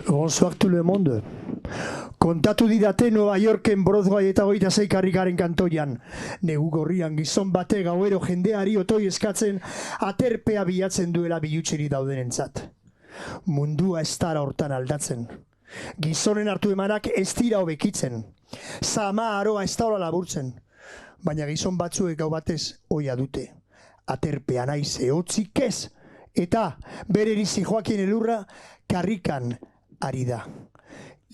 Bonsoir tout le monde. Kontatu didate Nova Yorken Broadway eta 26 karrikaren kantoian. Negu gorrian gizon bate gauero jendeari otoi eskatzen aterpea bilatzen duela bilutseri daudenentzat. Mundua ez dara hortan aldatzen. Gizonen hartu emanak ez dira hobekitzen. Zama aroa ez da laburtzen. Baina gizon batzuek gau batez oia dute. Aterpea naiz ehotzik ez. Eta bere erizi Joakin elurra karrikan ari da.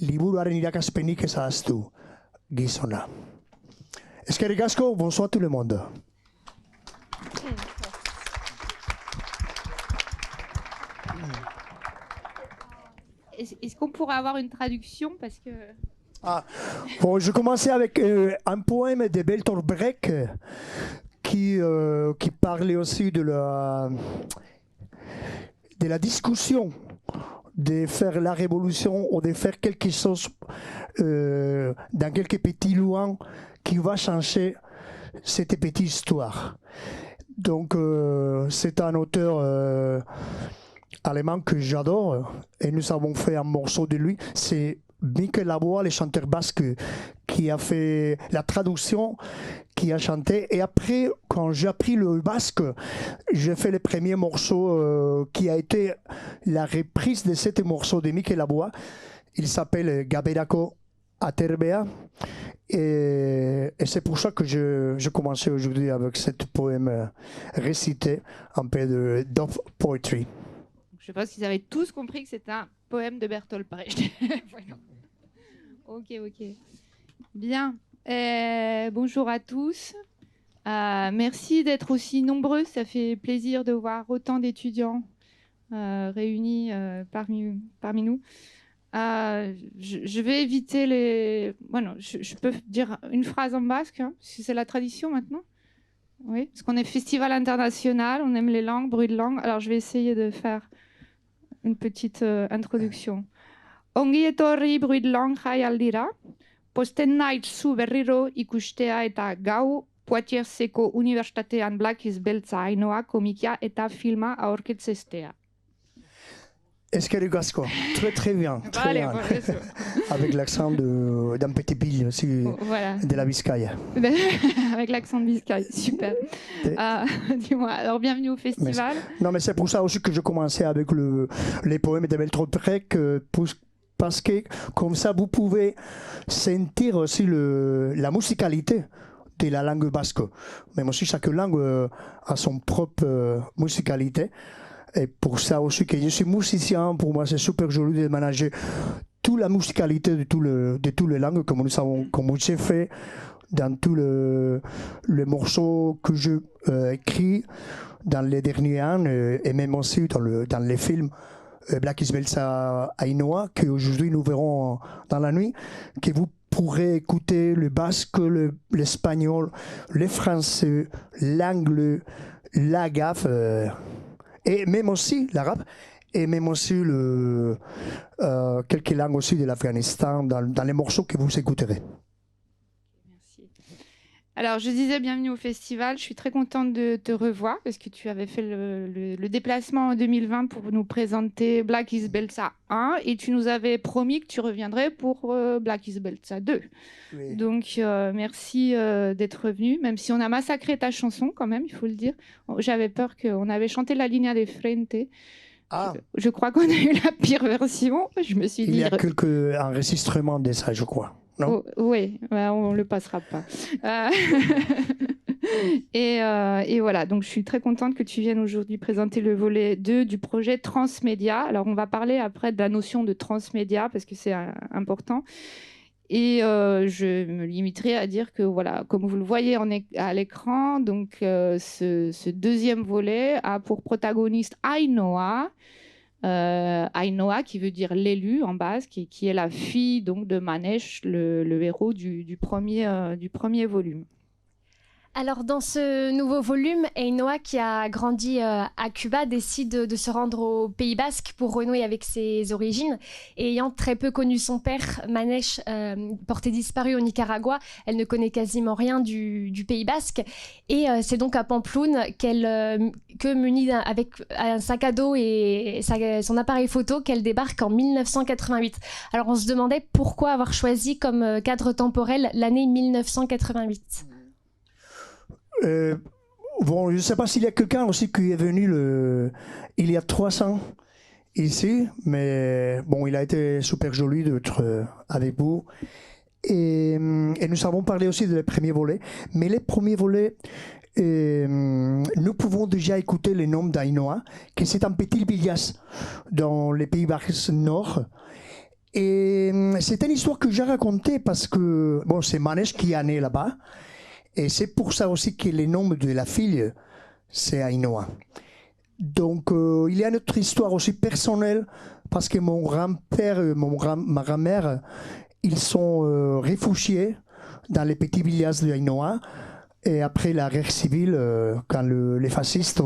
Liburuaren irakaspenik ez ahaztu gizona. Eskerrik asko, bonsoir tout le monde. Est-ce qu'on pourrait avoir une traduction parce que... Bon, je commençais avec un poème de Bertolt Brecht qui parlait aussi de la discussion de faire la révolution ou de faire quelque chose dans quelques petits lois qui va changer cette petite histoire. Donc c'est un auteur allemand que j'adore et nous avons fait un morceau de lui. C'est Mikel Laboa, le chanteur basque, qui a fait la traduction, qui a chanté. Et après, quand j'ai appris le basque, j'ai fait le premier morceau qui a été la reprise de ce morceau de Mikel Laboa. Il s'appelle Gaberako Aterbea. Et c'est pour ça que je commençais aujourd'hui avec ce poème récité, un peu de Dove Poetry. Je pense qu'ils avaient tous compris que c'était un poème de Bertolt Brecht. Voilà. Ok. Bien. Bonjour à tous. Merci d'être aussi nombreux. Ça fait plaisir de voir autant d'étudiants réunis parmi nous. Je vais éviter les... Bueno, je peux dire une phrase en basque, hein, parce que c'est la tradition maintenant. Oui, parce qu'on est festival international, on aime les langues, bruit de langue. Alors je vais essayer de faire une petite introduction. Ongi etorri bruit de langue jaialdira, posten naiz zu berriro ikustea eta gau Poitierseko Unibertsitatean Blakiz Beltza Ainoa komikia eta filma aurkeztea. Eskerrik asko, très bien. Très bien. Avec l'accent d'un petit pile aussi, voilà. De la Biscaye. Avec l'accent de Biscaye, super. Dis-moi, alors bienvenue au festival. Non, mais c'est pour ça aussi que je commençais avec les poèmes de Bertolt Brecht, parce que comme ça vous pouvez sentir aussi la musicalité de la langue basque. Même aussi chaque langue a son propre musicalité. Et pour ça aussi que je suis musicien, pour moi c'est super joli de manager toute la musicalité de toutes les langues, comme j'ai fait dans tous les morceaux que je écris dans les derniers ans, et même aussi dans les films Blakiz Beltza Ainoa, qu'aujourd'hui nous verrons dans la nuit, que vous pourrez écouter le basque, l'espagnol, le français, l'anglais, l'agaf, et même aussi l'arabe, et même aussi quelques langues aussi de l'Afghanistan dans les morceaux que vous écouterez. Merci. Alors, je disais bienvenue au festival. Je suis très contente de te revoir parce que tu avais fait le déplacement en 2020 pour nous présenter Blakiz Beltza 1 et tu nous avais promis que tu reviendrais pour Blakiz Beltza 2. Oui. Donc, merci d'être venu, même si on a massacré ta chanson quand même, il faut le dire. J'avais peur qu'on avait chanté la Linea de Frente. Je crois qu'on a eu la pire version. Je me suis dit... Il y a quelques enregistrements de ça, je crois. Non. Oui, on ne le passera pas. Et voilà, donc je suis très contente que tu viennes aujourd'hui présenter le volet 2 du projet Transmédia. Alors, on va parler après de la notion de transmédia parce que c'est important. Et je me limiterai à dire que, voilà, comme vous le voyez à l'écran, donc ce deuxième volet a pour protagoniste Ainoa. Ainoa qui veut dire l'élu en basque et qui est la fille donc de Manesh, le héros du premier volume. Alors, dans ce nouveau volume, Ainhoa, qui a grandi à Cuba, décide de se rendre au Pays Basque pour renouer avec ses origines. Et ayant très peu connu son père, Manèche, porté disparu au Nicaragua, elle ne connaît quasiment rien du Pays Basque. Et c'est donc à Pamploune que munie avec un sac à dos et son appareil photo, qu'elle débarque en 1988. Alors, on se demandait pourquoi avoir choisi comme cadre temporel l'année 1988. Bon, je ne sais pas s'il y a quelqu'un aussi qui est venu il y a 300 ici, mais bon, il a été super joli d'être avec vous. Et nous avons parlé aussi des premiers volets, mais les premiers volets, nous pouvons déjà écouter le nom d'Ainhoa, qui c'est un petit village dans les Pays Basques Nord. Et c'est une histoire que j'ai racontée parce que bon, c'est Manèche qui est né là-bas. Et c'est pour ça aussi que le nom de la fille, c'est Ainhoa. Donc, il y a une autre histoire aussi personnelle, parce que mon grand-père et ma grand-mère, ils sont réfugiés dans les petits villages de Ainhoa. Et après la guerre civile, quand les fascistes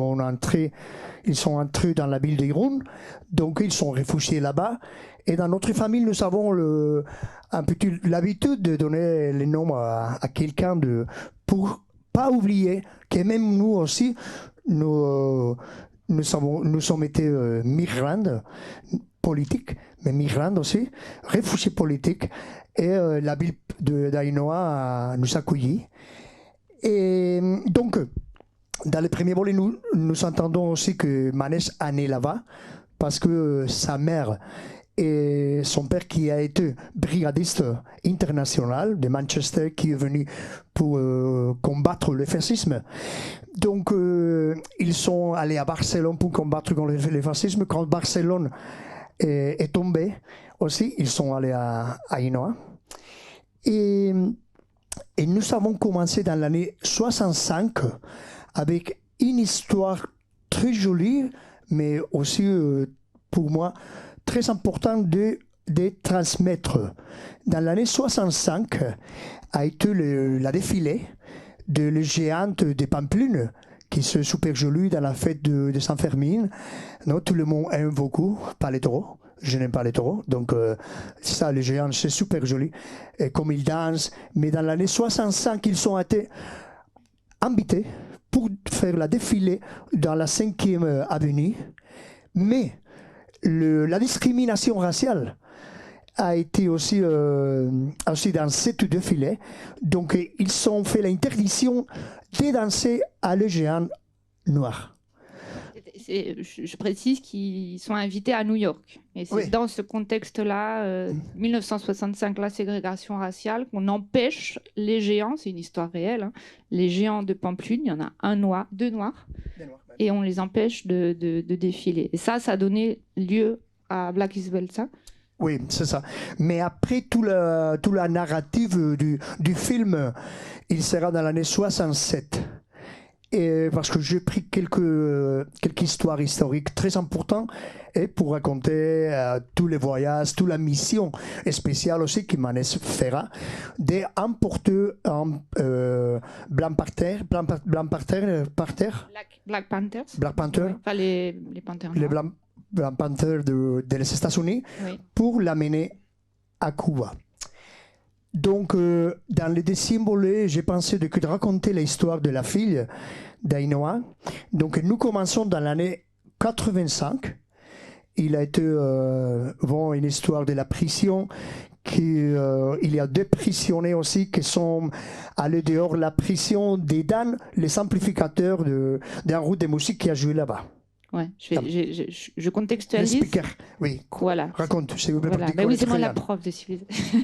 ils sont entrés dans la ville d'Irun, donc ils sont réfugiés là-bas. Et dans notre famille, nous avons l'habitude de donner les noms à quelqu'un pour pas oublier que même nous aussi, nous sommes été migrants politiques, mais migrants aussi, réfugiés politiques. Et la ville d'Ainhoa nous a accueillis. Et donc, dans les premiers volets, nous entendons aussi que Manèche est né là-bas, parce que sa mère et son père, qui a été brigadiste international de Manchester, qui est venu pour combattre le fascisme. Donc, ils sont allés à Barcelone pour combattre le fascisme. Quand Barcelone est tombé, aussi, ils sont allés à Ainhoa. Et nous avons commencé dans l'année 65 avec une histoire très jolie, mais aussi, pour moi, très important de transmettre. Dans l'année 65 a été la défilé de les géantes de Pampelune, qui sont super jolies dans la fête de Saint-Fermin. Non, tout le monde aime beaucoup, pas les taureaux. Je n'aime pas les taureaux, donc ça, les géants, c'est super joli, et comme ils dansent. Mais dans l'année 65, ils ont été invités pour faire la défilé dans la 5e avenue. Mais la discrimination raciale a été aussi dans cette défilé. Donc, ils ont fait l'interdiction de danser à les géants noirs. Je précise qu'ils sont invités à New York. Et c'est oui. Dans ce contexte-là, 1965, la ségrégation raciale, qu'on empêche les géants, c'est une histoire réelle, hein, les géants de Pampelune, il y en a deux noirs, et on les empêche de défiler. Et ça a donné lieu à Black is Belsa. Oui, c'est ça. Mais après, toute la narrative du film, il sera dans l'année 67. Et parce que j'ai pris quelques histoires historiques très importantes et pour raconter tous les voyages, toute la mission spéciale aussi que Manèche fera d'emporter Black Panthers. Black Panthers. Black Panthers. Enfin, les Panthers. Les Black Panthers des États-Unis, oui. Pour l'amener à Cuba. Donc, dans le deuxième volet, j'ai pensé de raconter l'histoire de la fille d'Ainhoa. Donc, nous commençons dans l'année 85. Il a été une histoire de la prison. Il y a 2 prisonniers aussi qui sont allés dehors de la prison des Dan, les amplificateurs d'un groupe de musique qui a joué là-bas. Ouais, je contextualise. Le speaker, oui. Voilà. Raconte, s'il vous plaît. Voilà. Oui, c'est moi la prof de civilisation.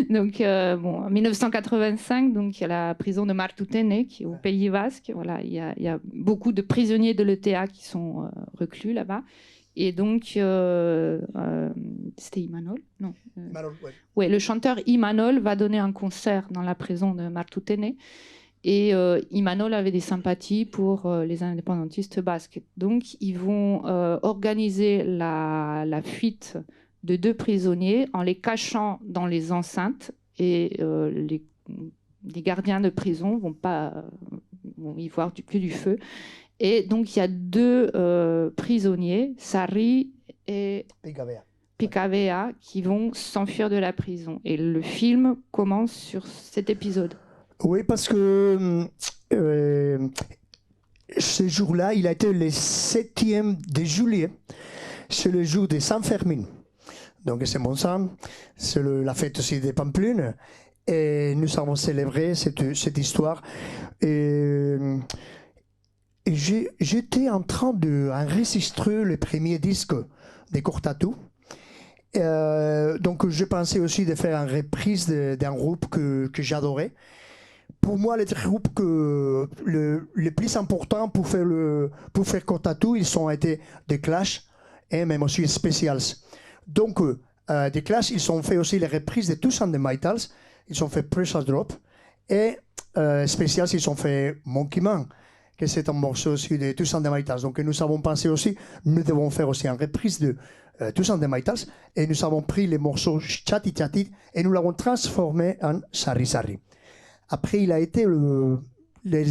Donc, en 1985, donc, il y a la prison de Martutene, qui est au Pays Basque. Voilà, il y a beaucoup de prisonniers de l'ETA qui sont reclus là-bas. Et donc, c'était Imanol, non Imanol, oui. Ouais, le chanteur Imanol va donner un concert dans la prison de Martutene. Et Imanol avait des sympathies pour les indépendantistes basques. Donc, ils vont organiser la fuite de 2 prisonniers en les cachant dans les enceintes et les gardiens de prison vont y voir que du feu. Et donc, il y a 2 prisonniers, Sarri et Picavea, qui vont s'enfuir de la prison. Et le film commence sur cet épisode. Oui, parce que ce jour-là, il a été le 7e de juillet. C'est le jour de San Fermín. Donc, c'est mon sang. C'est la fête aussi des Pampelune. Et nous avons célébré cette histoire. Et j'étais en train d'enregistrer le premier disque de Cortatu. Donc, je pensais aussi de faire une reprise d'un groupe que j'adorais. Pour moi, les groupes le plus important pour faire Cortatu, ils ont été The Clash et même aussi Specials. Donc, The Clash, ils ont fait aussi les reprises de Tous and the Mitals. Ils ont fait Pressure Drop. Et Specials, ils ont fait Monkey Man, que c'est un morceau aussi de Tous and the Mitals. Donc, nous avons pensé aussi, nous devons faire aussi une reprise de Tous and the Mitals. Et nous avons pris les morceaux Chatty Chatty et nous l'avons transformé en Sarri Sarri. Après, il a été le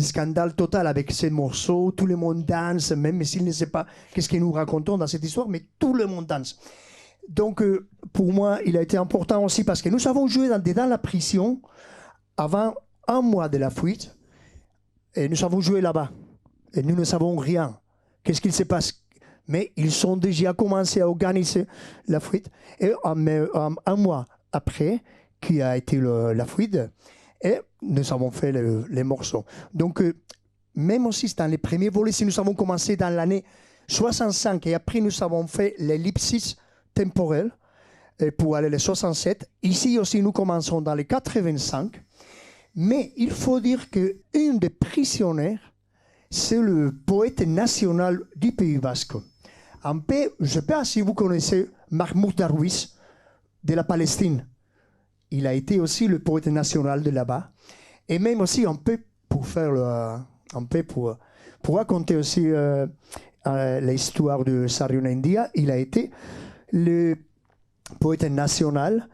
scandale total avec ces morceaux. Tout le monde danse, même s'il ne sait pas qu'est-ce que nous racontons dans cette histoire, mais tout le monde danse. Donc, pour moi, il a été important aussi parce que nous avons joué dans la prison avant 1 mois de la fuite et nous avons joué là-bas. Et nous ne savons rien. Qu'est-ce qu'il se passe? Mais ils ont déjà commencé à organiser la fuite. Et 1 mois après, qui a été la fuite, et nous avons fait les morceaux. Donc, même aussi dans les premiers volets, si nous avons commencé dans l'année 65 et après nous avons fait l'ellipsis temporelle pour aller les 67. Ici aussi, nous commençons dans les 85. Mais il faut dire qu'un des prisonniers, c'est le poète national du Pays Basque. En paix, je ne sais pas si vous connaissez Mahmoud Darwish de la Palestine. Il a été aussi le poète national de là-bas. Et même aussi, on peut, pour raconter aussi l'histoire de Sarriona India, il a été le poète national.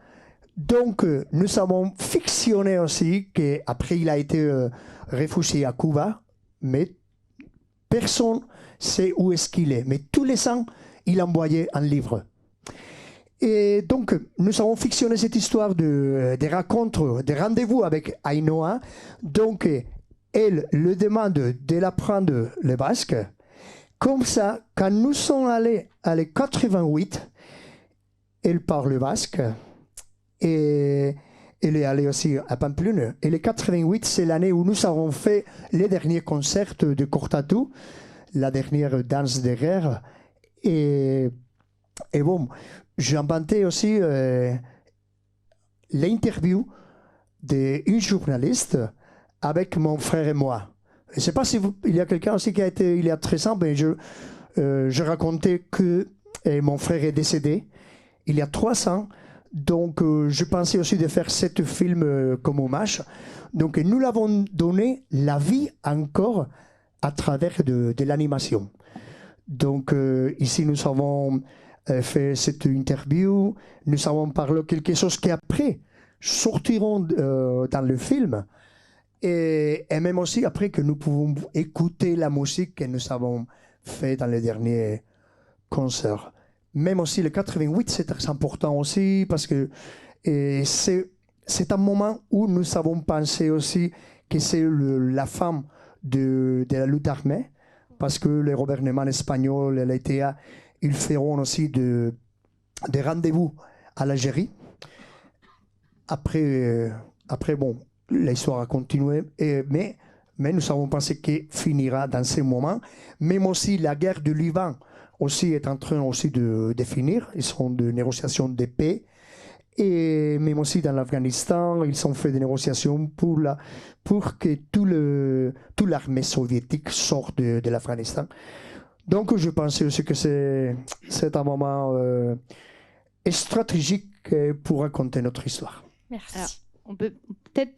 Donc, nous avons fictionné aussi qu'après, il a été réfugié à Cuba, mais personne ne sait où est-ce qu'il est. Mais tous les ans, il envoyait un livre. Et donc, nous avons fictionné cette histoire des rencontres, des rendez-vous avec Ainhoa. Donc, elle le demande de l'apprendre le basque. Comme ça, quand nous sommes allés à les 88, elle parle basque. Et elle est allée aussi à Pamplune. Et les 88, c'est l'année où nous avons fait les derniers concerts de Cortatu, la dernière danse de guerre. Et bon, j'ai inventé aussi l'interview d'une journaliste avec mon frère et moi. Je ne sais pas si il y a quelqu'un aussi qui a été, il y a 13 ans, mais je racontais que mon frère est décédé il y a 3 ans. Donc, je pensais aussi de faire ce film comme hommage. Donc, nous l'avons donné la vie encore à travers de l'animation. Donc, ici, nous avons fait cette interview. Nous avons parlé de quelque chose qui après sortiront dans le film. Et même aussi après que nous pouvons écouter la musique que nous avons fait dans les derniers concerts. Même aussi le 88, c'est très important aussi parce que c'est un moment où nous avons pensé aussi que c'est la fin de la lutte armée parce que le gouvernement espagnol et l'ETA, ils feront aussi des rendez-vous à l'Algérie. Après, bon, l'histoire a continué, mais nous avons pensé qu'elle finira dans ce moment. Même aussi la guerre du Liban aussi est en train aussi de finir. Ils sont de négociations de paix. Et même aussi dans l'Afghanistan, ils ont fait des négociations pour que toute l'armée soviétique sorte de l'Afghanistan. Donc je pensais aussi que c'est un moment stratégique pour raconter notre histoire. Merci. Alors,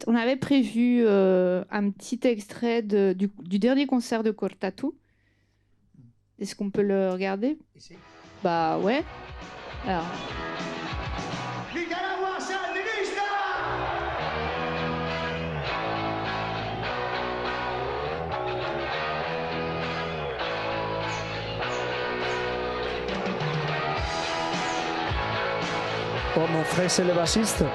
on avait prévu un petit extrait du dernier concert de Cortatu. Est-ce qu'on peut le regarder? Ici. Bah ouais. Alors. Oh, mon frère, c'est le bassiste.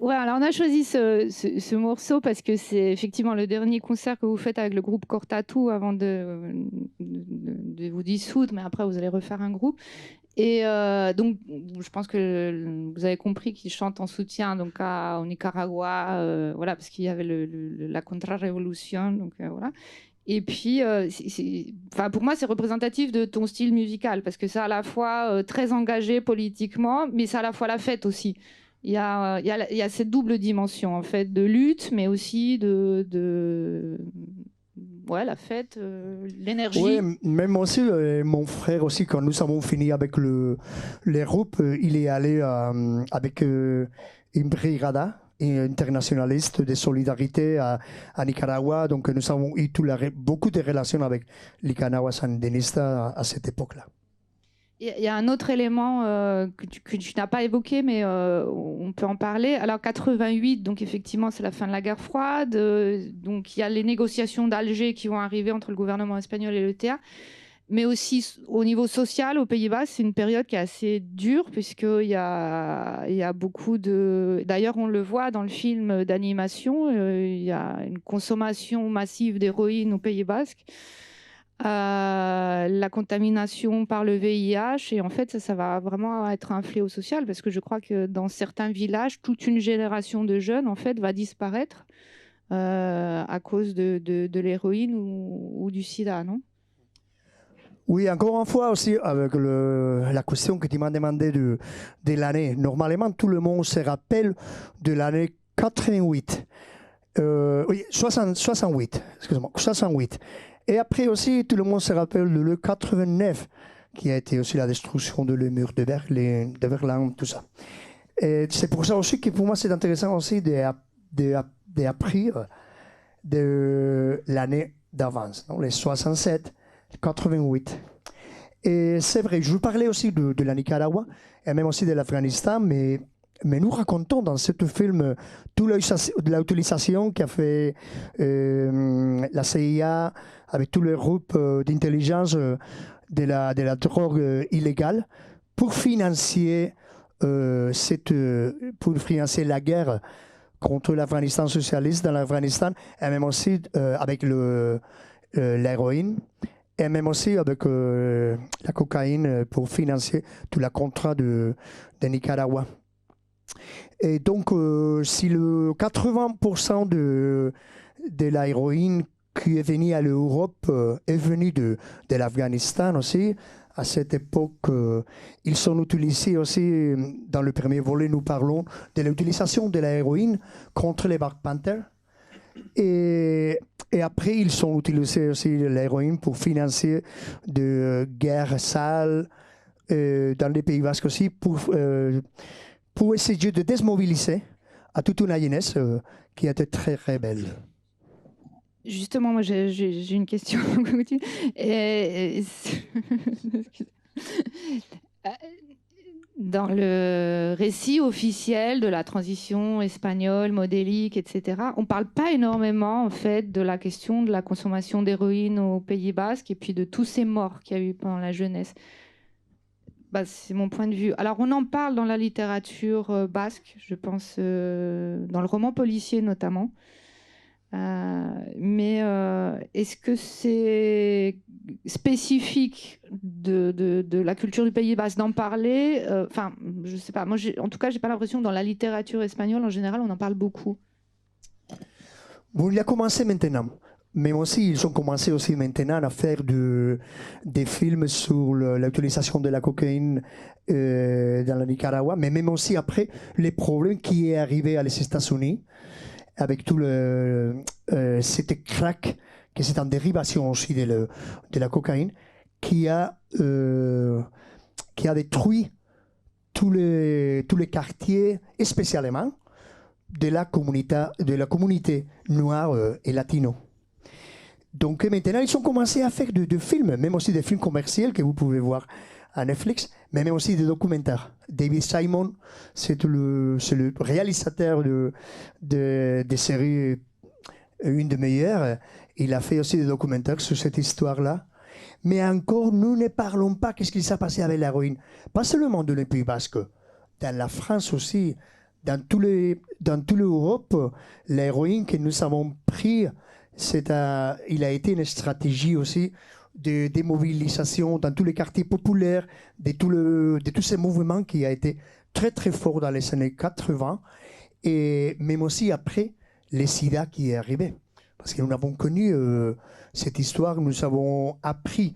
Ouais, alors on a choisi ce morceau parce que c'est effectivement le dernier concert que vous faites avec le groupe Cortatu avant de vous dissoudre, mais après vous allez refaire un groupe. Et donc, je pense que vous avez compris qu'ils chantent en soutien donc au Nicaragua, voilà, parce qu'il y avait la contre-révolution, donc voilà. Et puis, enfin, pour moi, c'est représentatif de ton style musical parce que c'est à la fois très engagé politiquement, mais c'est à la fois la fête aussi. Il y a cette double dimension en fait de lutte, mais aussi ouais, la fête, l'énergie. Oui, même aussi, mon frère aussi, quand nous avons fini avec les groupes, il est allé avec une brigada internationaliste de solidarité à Nicaragua. Donc nous avons eu beaucoup de relations avec les Nicaragua sandinistas à cette époque-là. Il y a un autre élément que tu n'as pas évoqué, mais on peut en parler. Alors, 88, donc effectivement, c'est la fin de la guerre froide. Donc, il y a les négociations d'Alger qui vont arriver entre le gouvernement espagnol et l'ETA. Mais aussi, au niveau social, aux Pays-Bas, c'est une période qui est assez dure, puisqu'il y a beaucoup de... D'ailleurs, on le voit dans le film d'animation, il y a une consommation massive d'héroïne aux Pays Basques. La contamination par le VIH, et en fait ça va vraiment être un fléau social parce que je crois que dans certains villages toute une génération de jeunes en fait va disparaître à cause de l'héroïne ou du sida, non? Oui, encore une fois aussi, avec la question que tu m'as demandé de l'année. Normalement, tout le monde se rappelle de l'année 88. Oui, 68, excusez-moi, 68. Et après aussi, tout le monde se rappelle de le 89, qui a été aussi la destruction de le mur de Berlin, tout ça. Et c'est pour ça aussi que pour moi, c'est intéressant aussi d'apprendre de l'année d'avance, les 67, 88. Et c'est vrai, je vous parlais aussi de la Nicaragua et même aussi de l'Afghanistan, mais nous racontons dans ce film toute l'utilisation qu'a fait la CIA avec tous les groupes d'intelligence de la drogue illégale pour financer, pour financer la guerre contre l'Afghanistan socialiste dans l'Afghanistan, et même aussi avec l'héroïne, et même aussi avec la cocaïne pour financer tout le contrat de Nicaragua. Et donc, si le 80% de l'héroïne qui est venue à l'Europe est venue de l'Afghanistan aussi, à cette époque, ils sont utilisés aussi, dans le premier volet, nous parlons de l'utilisation de l'héroïne contre les Black Panthers. Et après, ils sont utilisés aussi l'héroïne pour financer de guerres sales dans les Pays Basques aussi, pour essayer de démobiliser à toute une jeunesse qui était très rebelle. Justement, moi j'ai une question. Dans le récit officiel de la transition espagnole, modélique, etc., on ne parle pas énormément en fait de la question de la consommation d'héroïne au Pays Basque et puis de tous ces morts qu'il y a eu pendant la jeunesse. Bah, c'est mon point de vue. Alors, on en parle dans la littérature basque, je pense, dans le roman policier notamment. Mais est-ce que c'est spécifique de la culture du Pays Basque d'en parler? Enfin, je sais pas. Moi, en tout cas, j'ai pas l'impression que dans la littérature espagnole, en général, on en parle beaucoup. Bon, il a commencé maintenant. Mais aussi, ils ont commencé aussi maintenant à faire des films sur l'utilisation de la cocaïne dans le Nicaragua, mais même aussi après les problèmes qui est arrivé à les États-Unis, avec tout c'était crack, que c'est en dérivation aussi de la cocaïne, qui a détruit tous les quartiers, et spécialement de la communauté noire et latino. Donc maintenant, ils ont commencé à faire de films, même aussi des films commerciaux que vous pouvez voir à Netflix, mais même aussi des documentaires. David Simon, c'est le réalisateur des séries, une des meilleures. Il a fait aussi des documentaires sur cette histoire-là. Mais encore, nous ne parlons pas qu'est-ce qui s'est passé avec l'héroïne. Pas seulement dans le Pays Basque, dans la France aussi, dans toute l'Europe, l'héroïne que nous avons pris, il a été une stratégie aussi de démobilisation dans tous les quartiers populaires, de tous ces mouvements qui a été très très fort dans les années 80, et même aussi après le sida qui est arrivé. Parce que nous avons connu cette histoire, nous avons appris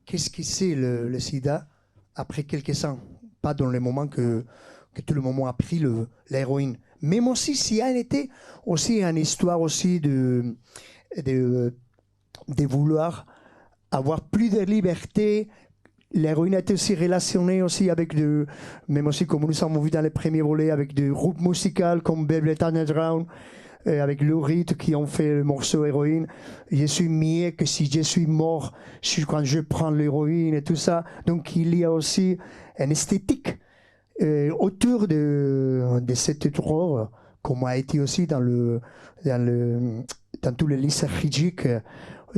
qu'est-ce que c'est le sida après quelques ans, pas dans le moment que tout le monde a pris l'héroïne. Même aussi, si elle était aussi une histoire aussi de vouloir avoir plus de liberté. L'héroïne a été aussi relationnée aussi avec même aussi comme nous avons vu dans les premiers volets, avec des groupes musicaux comme Velvet Underground, avec Lou Reed qui ont fait le morceau Héroïne. Je suis mieux que si je suis mort quand je prends l'héroïne et tout ça. Donc il y a aussi une esthétique autour de cette drogue, comme a été aussi dans tous les lycées rigiques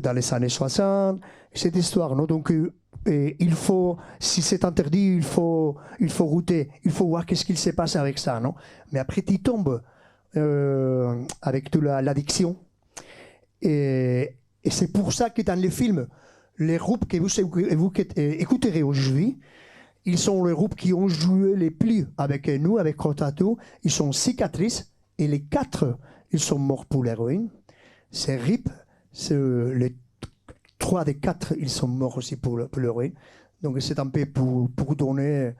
dans les années 60, cette histoire, non? Donc, il faut, si c'est interdit, il faut goûter, il faut voir qu'est-ce qu'il se passe avec ça, non? Mais après, tu tombes avec toute l'addiction. Et c'est pour ça que dans les films, les groupes que vous écouterez aujourd'hui, ils sont les groupes qui ont joué les plus avec nous, avec Rotato. Ils sont Cicatrices, et les 4, ils sont morts pour l'héroïne. C'est RIP, les 3 des 4, ils sont morts aussi pour l'héroïne. Donc c'est un peu pour donner,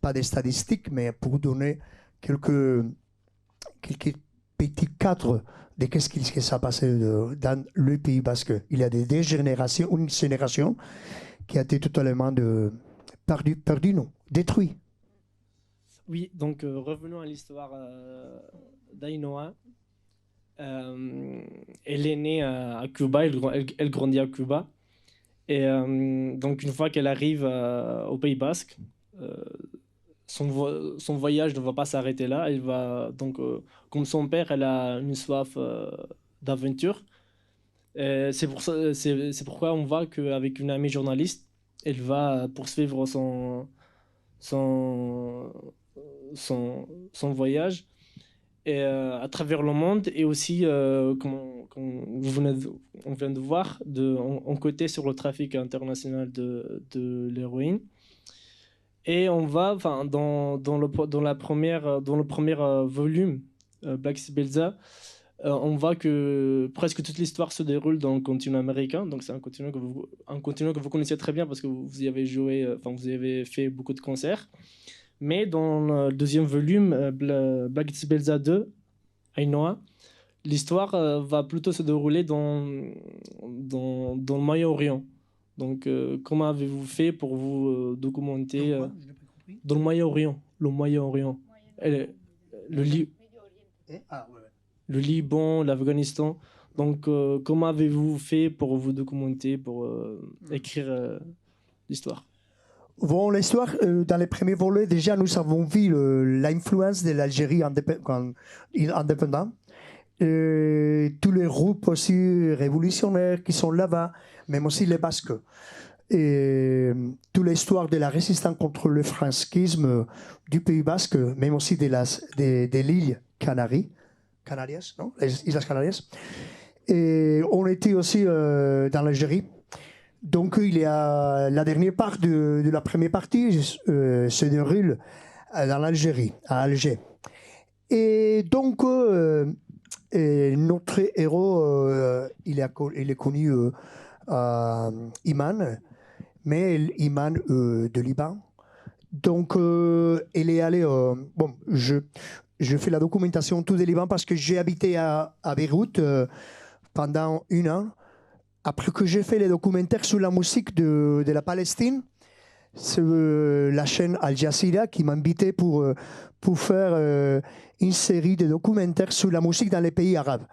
pas des statistiques, mais pour donner quelques petits cadres de qu'est-ce qui s'est passé dans le Pays Basque. Il y a une génération qui a été totalement perdu, non, détruit. Oui, donc revenons à l'histoire d'Ainoa. Elle est née à Cuba, elle grandit à Cuba. Et donc une fois qu'elle arrive au Pays Basque, son voyage ne va pas s'arrêter là. Elle va, donc, comme son père, elle a une soif d'aventure. C'est pourquoi on voit qu'avec une amie journaliste, elle va poursuivre son voyage et, à travers le monde, et aussi, comme on vient de voir, en côté sur le trafic international de l'héroïne. Et on va, dans le premier volume, Black Sibelza, on voit que presque toute l'histoire se déroule dans le continent américain. Donc c'est un continent que vous connaissez très bien parce que vous y avez joué, vous y avez fait beaucoup de concerts. Mais dans le deuxième volume, Black Sibelza 2, Ainoa, l'histoire va plutôt se dérouler dans le Moyen-Orient. Donc comment avez-vous fait pour vous documenter dans le Moyen-Orient, le Liban, l'Afghanistan. Donc, comment avez-vous fait pour vous documenter, pour écrire l'histoire? Bon, l'histoire, dans les premiers volets, déjà, nous avons vu l'influence de l'Algérie indépendante. Tous les groupes aussi révolutionnaires qui sont là-bas, même aussi les Basques. Et toute l'histoire de la résistance contre le franquisme du Pays Basque, même aussi de l'île Canarias, non? Les Islas Canarias. Et on était aussi dans l'Algérie. Donc il y a la dernière part de la première partie se déroule dans l'Algérie, à Alger. Et donc notre héros, il est connu Iman, mais Iman de Liban. Donc il est allé. je fais la documentation tout du Liban parce que j'ai habité à Beyrouth pendant 1 an. Après que j'ai fait les documentaires sur la musique de la Palestine, c'est la chaîne Al Jazeera qui m'a invité pour faire une série de documentaires sur la musique dans les pays arabes.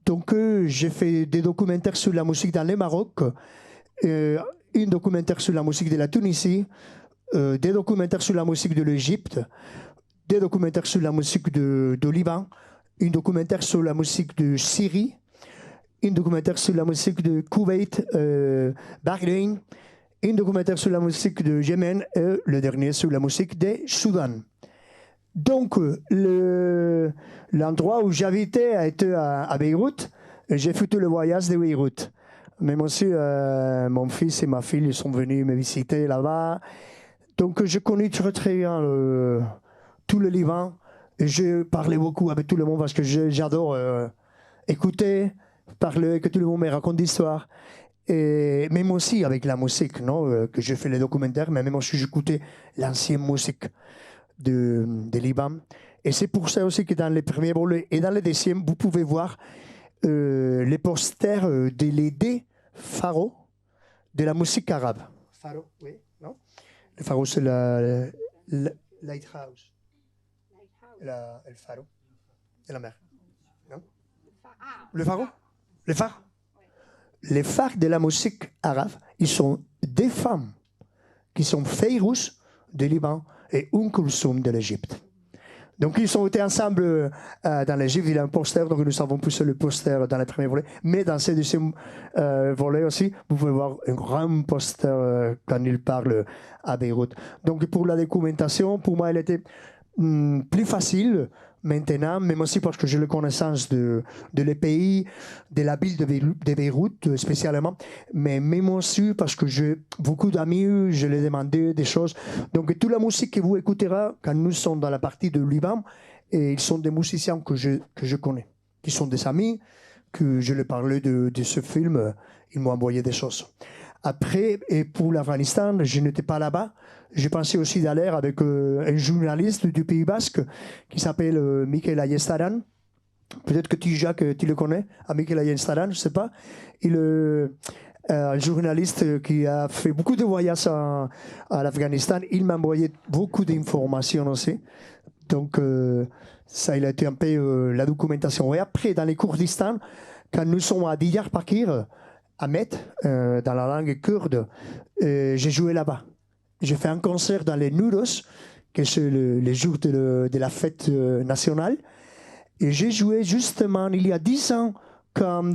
Donc j'ai fait des documentaires sur la musique dans le Maroc, un documentaire sur la musique de la Tunisie, des documentaires sur la musique de l'Égypte, des documentaires sur la musique de Liban, un documentaire sur la musique de Syrie, un documentaire sur la musique de Koweït, Bahreïn, un documentaire sur la musique de Yémen et le dernier sur la musique de Soudan. Donc, l'endroit où j'habitais a été à Beyrouth. J'ai fait tout le voyage de Beyrouth. Même aussi, mon fils et ma fille ils sont venus me visiter là-bas. Donc, je connais très très bien tout le Liban. Et je parlais beaucoup avec tout le monde parce que j'adore écouter, parler, que tout le monde me raconte d'histoires. Et même aussi avec la musique, non, que j'ai fait les documentaires, mais même aussi j'écoutais l'ancienne musique de Liban. Et c'est pour ça aussi que dans les premiers volets et dans les deuxièmes, vous pouvez voir les posters de l'idée pharo de la musique arabe. Pharo, oui, non? Le pharo, c'est la lighthouse. Le pharo de la mer. Non? Le pharo? Le phare? Les phares de la musique arabe, ils sont des femmes qui sont Fayrouz de Liban et Kulthum de l'Égypte. Donc ils ont été ensemble dans l'Égypte, il y a un poster, donc nous avons poussé le poster dans le premier volet, mais dans ce deuxième volet aussi, vous pouvez voir un grand poster quand il parle à Beyrouth. Donc pour la documentation, pour moi, elle était plus facile maintenant, même aussi parce que j'ai la connaissance de les pays, de la ville de Beyrouth spécialement, mais même aussi parce que j'ai beaucoup d'amis, je les demandé des choses. Donc toute la musique que vous écouterez quand nous sommes dans la partie de Liban, et ils sont des musiciens que je connais, qui sont des amis, que je leur parlais de ce film, ils m'ont envoyé des choses. Après, et pour l'Afghanistan, je n'étais pas là-bas. J'ai pensé aussi d'aller avec un journaliste du Pays Basque qui s'appelle Mikel Ayestaran. Peut-être que Jacques, tu le connais, Mikel Ayestaran, je ne sais pas. Il est un journaliste qui a fait beaucoup de voyages à l'Afghanistan. Il m'a envoyé beaucoup d'informations aussi. Donc, ça, il a été un peu la documentation. Et après, dans les Kurdistan, quand nous sommes à Diyarbakir, à Met, dans la langue kurde, j'ai joué là-bas. J'ai fait un concert dans les Nouros, que c'est le jour de la fête nationale. Et j'ai joué justement il y a 10 ans, quand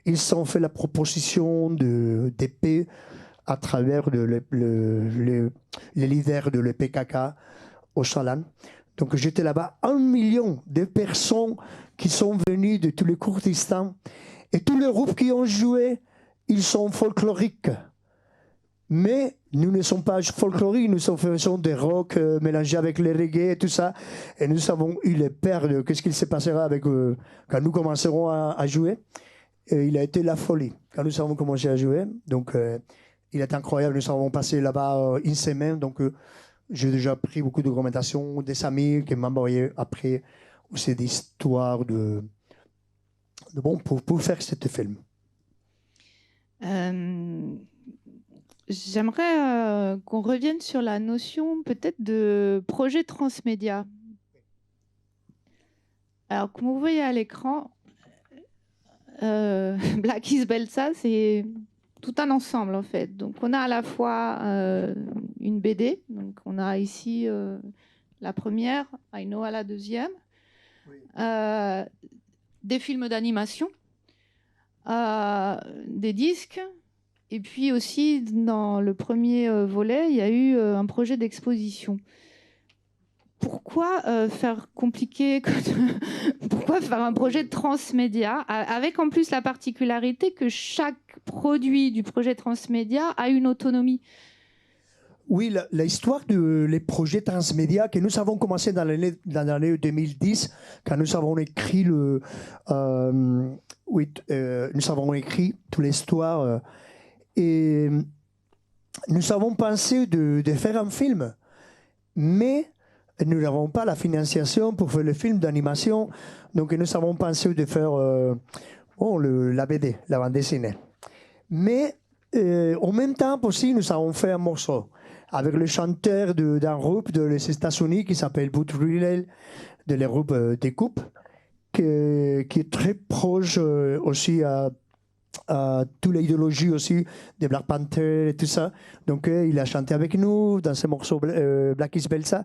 ils ont fait la proposition de paix à travers les leaders de l'EPKK au Chalan. Donc j'étais là-bas, 1 million de personnes qui sont venues de tous les Kurdistan. Et tous les groupes qui ont joué, ils sont folkloriques. Mais nous ne sommes pas folkloriques, nous faisons des rock mélangés avec les reggae et tout ça. Et nous avons eu les peurs de qu'est-ce qu'il se passera avec, quand nous commencerons à jouer. Et il a été la folie quand nous avons commencé à jouer. Donc il est incroyable, nous avons passé là-bas 1 semaine. Donc j'ai déjà pris beaucoup de documentations, des amis qui m'ont envoyé après aussi des histoires pour faire ce film. J'aimerais qu'on revienne sur la notion peut-être de projet transmédia. Alors, comme vous voyez à l'écran, Black is Belsa, c'est tout un ensemble en fait. Donc, on a à la fois une BD, donc on a ici la première, Ainoa la deuxième, oui. Des films d'animation, des disques. Et puis aussi, dans le premier volet, il y a eu un projet d'exposition. Pourquoi faire compliqué Pourquoi faire un projet de transmédia avec en plus la particularité que chaque produit du projet transmédia a une autonomie? Oui, l'histoire des projets transmédia que nous avons commencé dans l'année 2010, quand nous avons écrit nous avons écrit toute l'histoire. Et nous avons pensé de faire un film, mais nous n'avons pas la financiation pour faire le film d'animation, donc nous avons pensé de faire la BD, la bande dessinée. Mais en même temps aussi, nous avons fait un morceau avec le chanteur d'un groupe des États-Unis qui s'appelle Bud Riley, de le groupe des Coupes, qui est très proche aussi à toute l'idéologie aussi de Black Panther et tout ça. Donc il a chanté avec nous dans ce morceau Black is Belsa.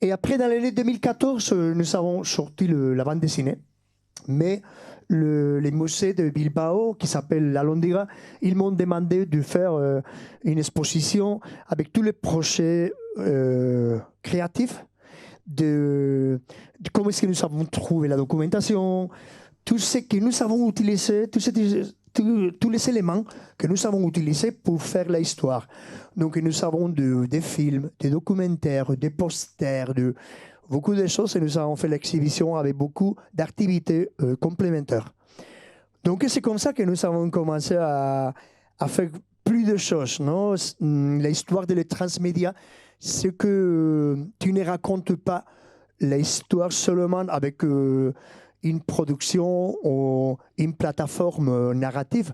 Et après, dans l'année 2014, nous avons sorti la bande dessinée. Mais les musées de Bilbao, qui s'appelle La Londira, ils m'ont demandé de faire une exposition avec tous les projets créatifs de comment est-ce que nous avons trouvé la documentation, tout ce que nous avons utilisé, tous les éléments que nous avons utilisés pour faire l'histoire. Donc nous avons des films, des documentaires, des posters, beaucoup de choses, et nous avons fait l'exhibition avec beaucoup d'activités complémentaires. Donc c'est comme ça que nous avons commencé à faire plus de choses. Non? L'histoire de le transmédia, c'est que tu ne racontes pas l'histoire seulement avec une production ou une plateforme narrative.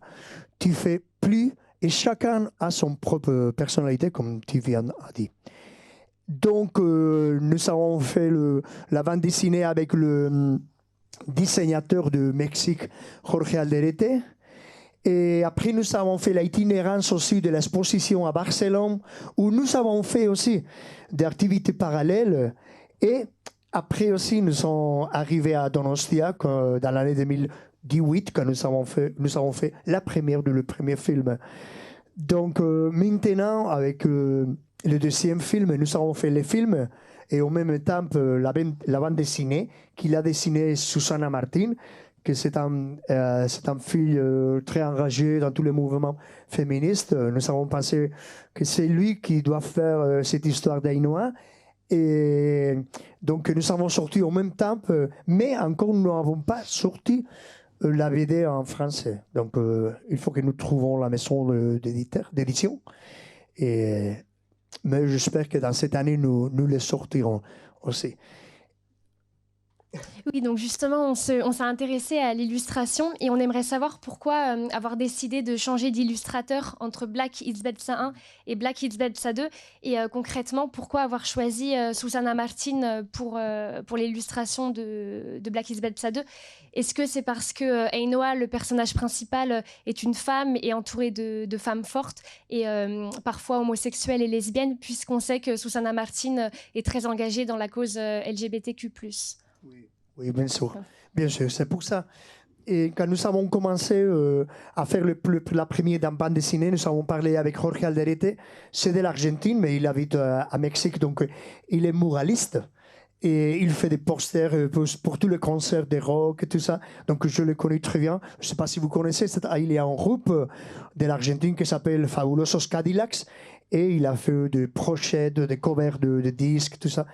Tu fais plus, et chacun a son propre personnalité, comme tu viens de dire. Donc, nous avons fait la bande dessinée avec le designateur de Mexique, Jorge Alderete. Et après, nous avons fait l'itinérance aussi de l'exposition à Barcelone, où nous avons fait aussi des activités parallèles. Et après aussi, nous sommes arrivés à Donostia dans l'année 2018, quand nous avons fait la première de le premier film. Donc maintenant, avec le deuxième film, nous avons fait les films et en même temps la bande dessinée qu'il a dessinée Susana Martin, que c'est un fille très engagé dans tous les mouvements féministes. Nous avons pensé que c'est lui qui doit faire cette histoire d'Ainoa. Et donc nous avons sorti en même temps, mais encore nous n'avons pas sorti la BD en français. Donc il faut que nous trouvons la maison d'édition. Mais j'espère que dans cette année, nous les sortirons aussi. Oui, donc justement, on s'est intéressé à l'illustration et on aimerait savoir pourquoi avoir décidé de changer d'illustrateur entre Black is Belsa 1 et Black is Belsa 2 et concrètement, pourquoi avoir choisi Susana Martin pour l'illustration de Black is Belsa 2. Est-ce que c'est parce que Ainoa, le personnage principal, est une femme et entourée de femmes fortes et parfois homosexuelles et lesbiennes, puisqu'on sait que Susana Martin est très engagée dans la cause LGBTQ+. Oui, bien sûr. Bien sûr, c'est pour ça. Et quand nous avons commencé à faire la première bande dessinée, nous avons parlé avec Jorge Alderete. C'est de l'Argentine, mais il habite à Mexique, donc il est muraliste. Et il fait des posters pour tous les concerts de rock et tout ça. Donc je le connais très bien. Je ne sais pas si vous connaissez, il y a un groupe de l'Argentine qui s'appelle Fabulosos Cadillacs. Et il a fait des projets, des covers de disques, tout ça.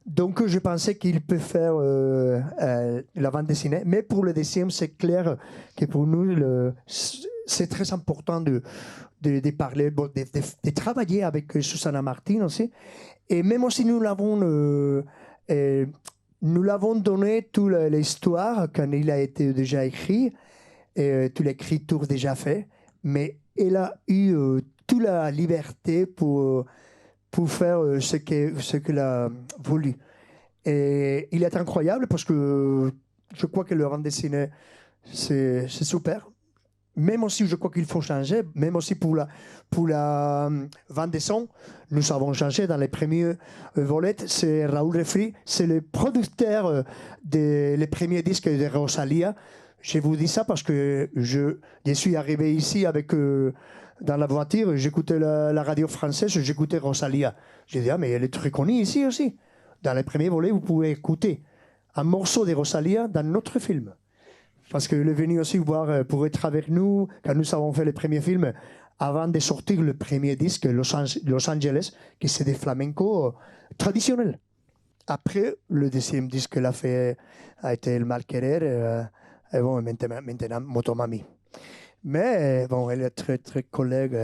Donc, je pensais qu'il peut faire la bande dessinée. Mais pour le deuxième, c'est clair que pour nous, c'est très important de parler, de travailler avec Susana Martin aussi. Et même si nous l'avons donné toute l'histoire quand il a été déjà écrit, toute l'écriture déjà faite, mais elle a eu toute la liberté pour faire ce qu'elle a voulu. Et il est incroyable parce que je crois que le bande dessinée, c'est super. Même aussi, je crois qu'il faut changer. Même aussi pour la bande de son, nous avons changé dans les premiers volets. C'est Raoul Refri, c'est le producteur des premiers disques de Rosalia. Je vous dis ça parce que je suis arrivé ici avec... dans la voiture, j'écoutais la radio française, j'écoutais Rosalia. J'ai dit, mais elle est très connue ici aussi. Dans les premiers volets, vous pouvez écouter un morceau de Rosalia dans notre film. Parce qu'elle est venue aussi voir pour être avec nous, quand nous avons fait les premiers films, avant de sortir le premier disque, Los Angeles, qui c'est des flamenco traditionnels. Après, le deuxième disque qu'elle a fait a été El Mal Querer, et bon, maintenant Motomami. Mais bon, elle est très, très collègue.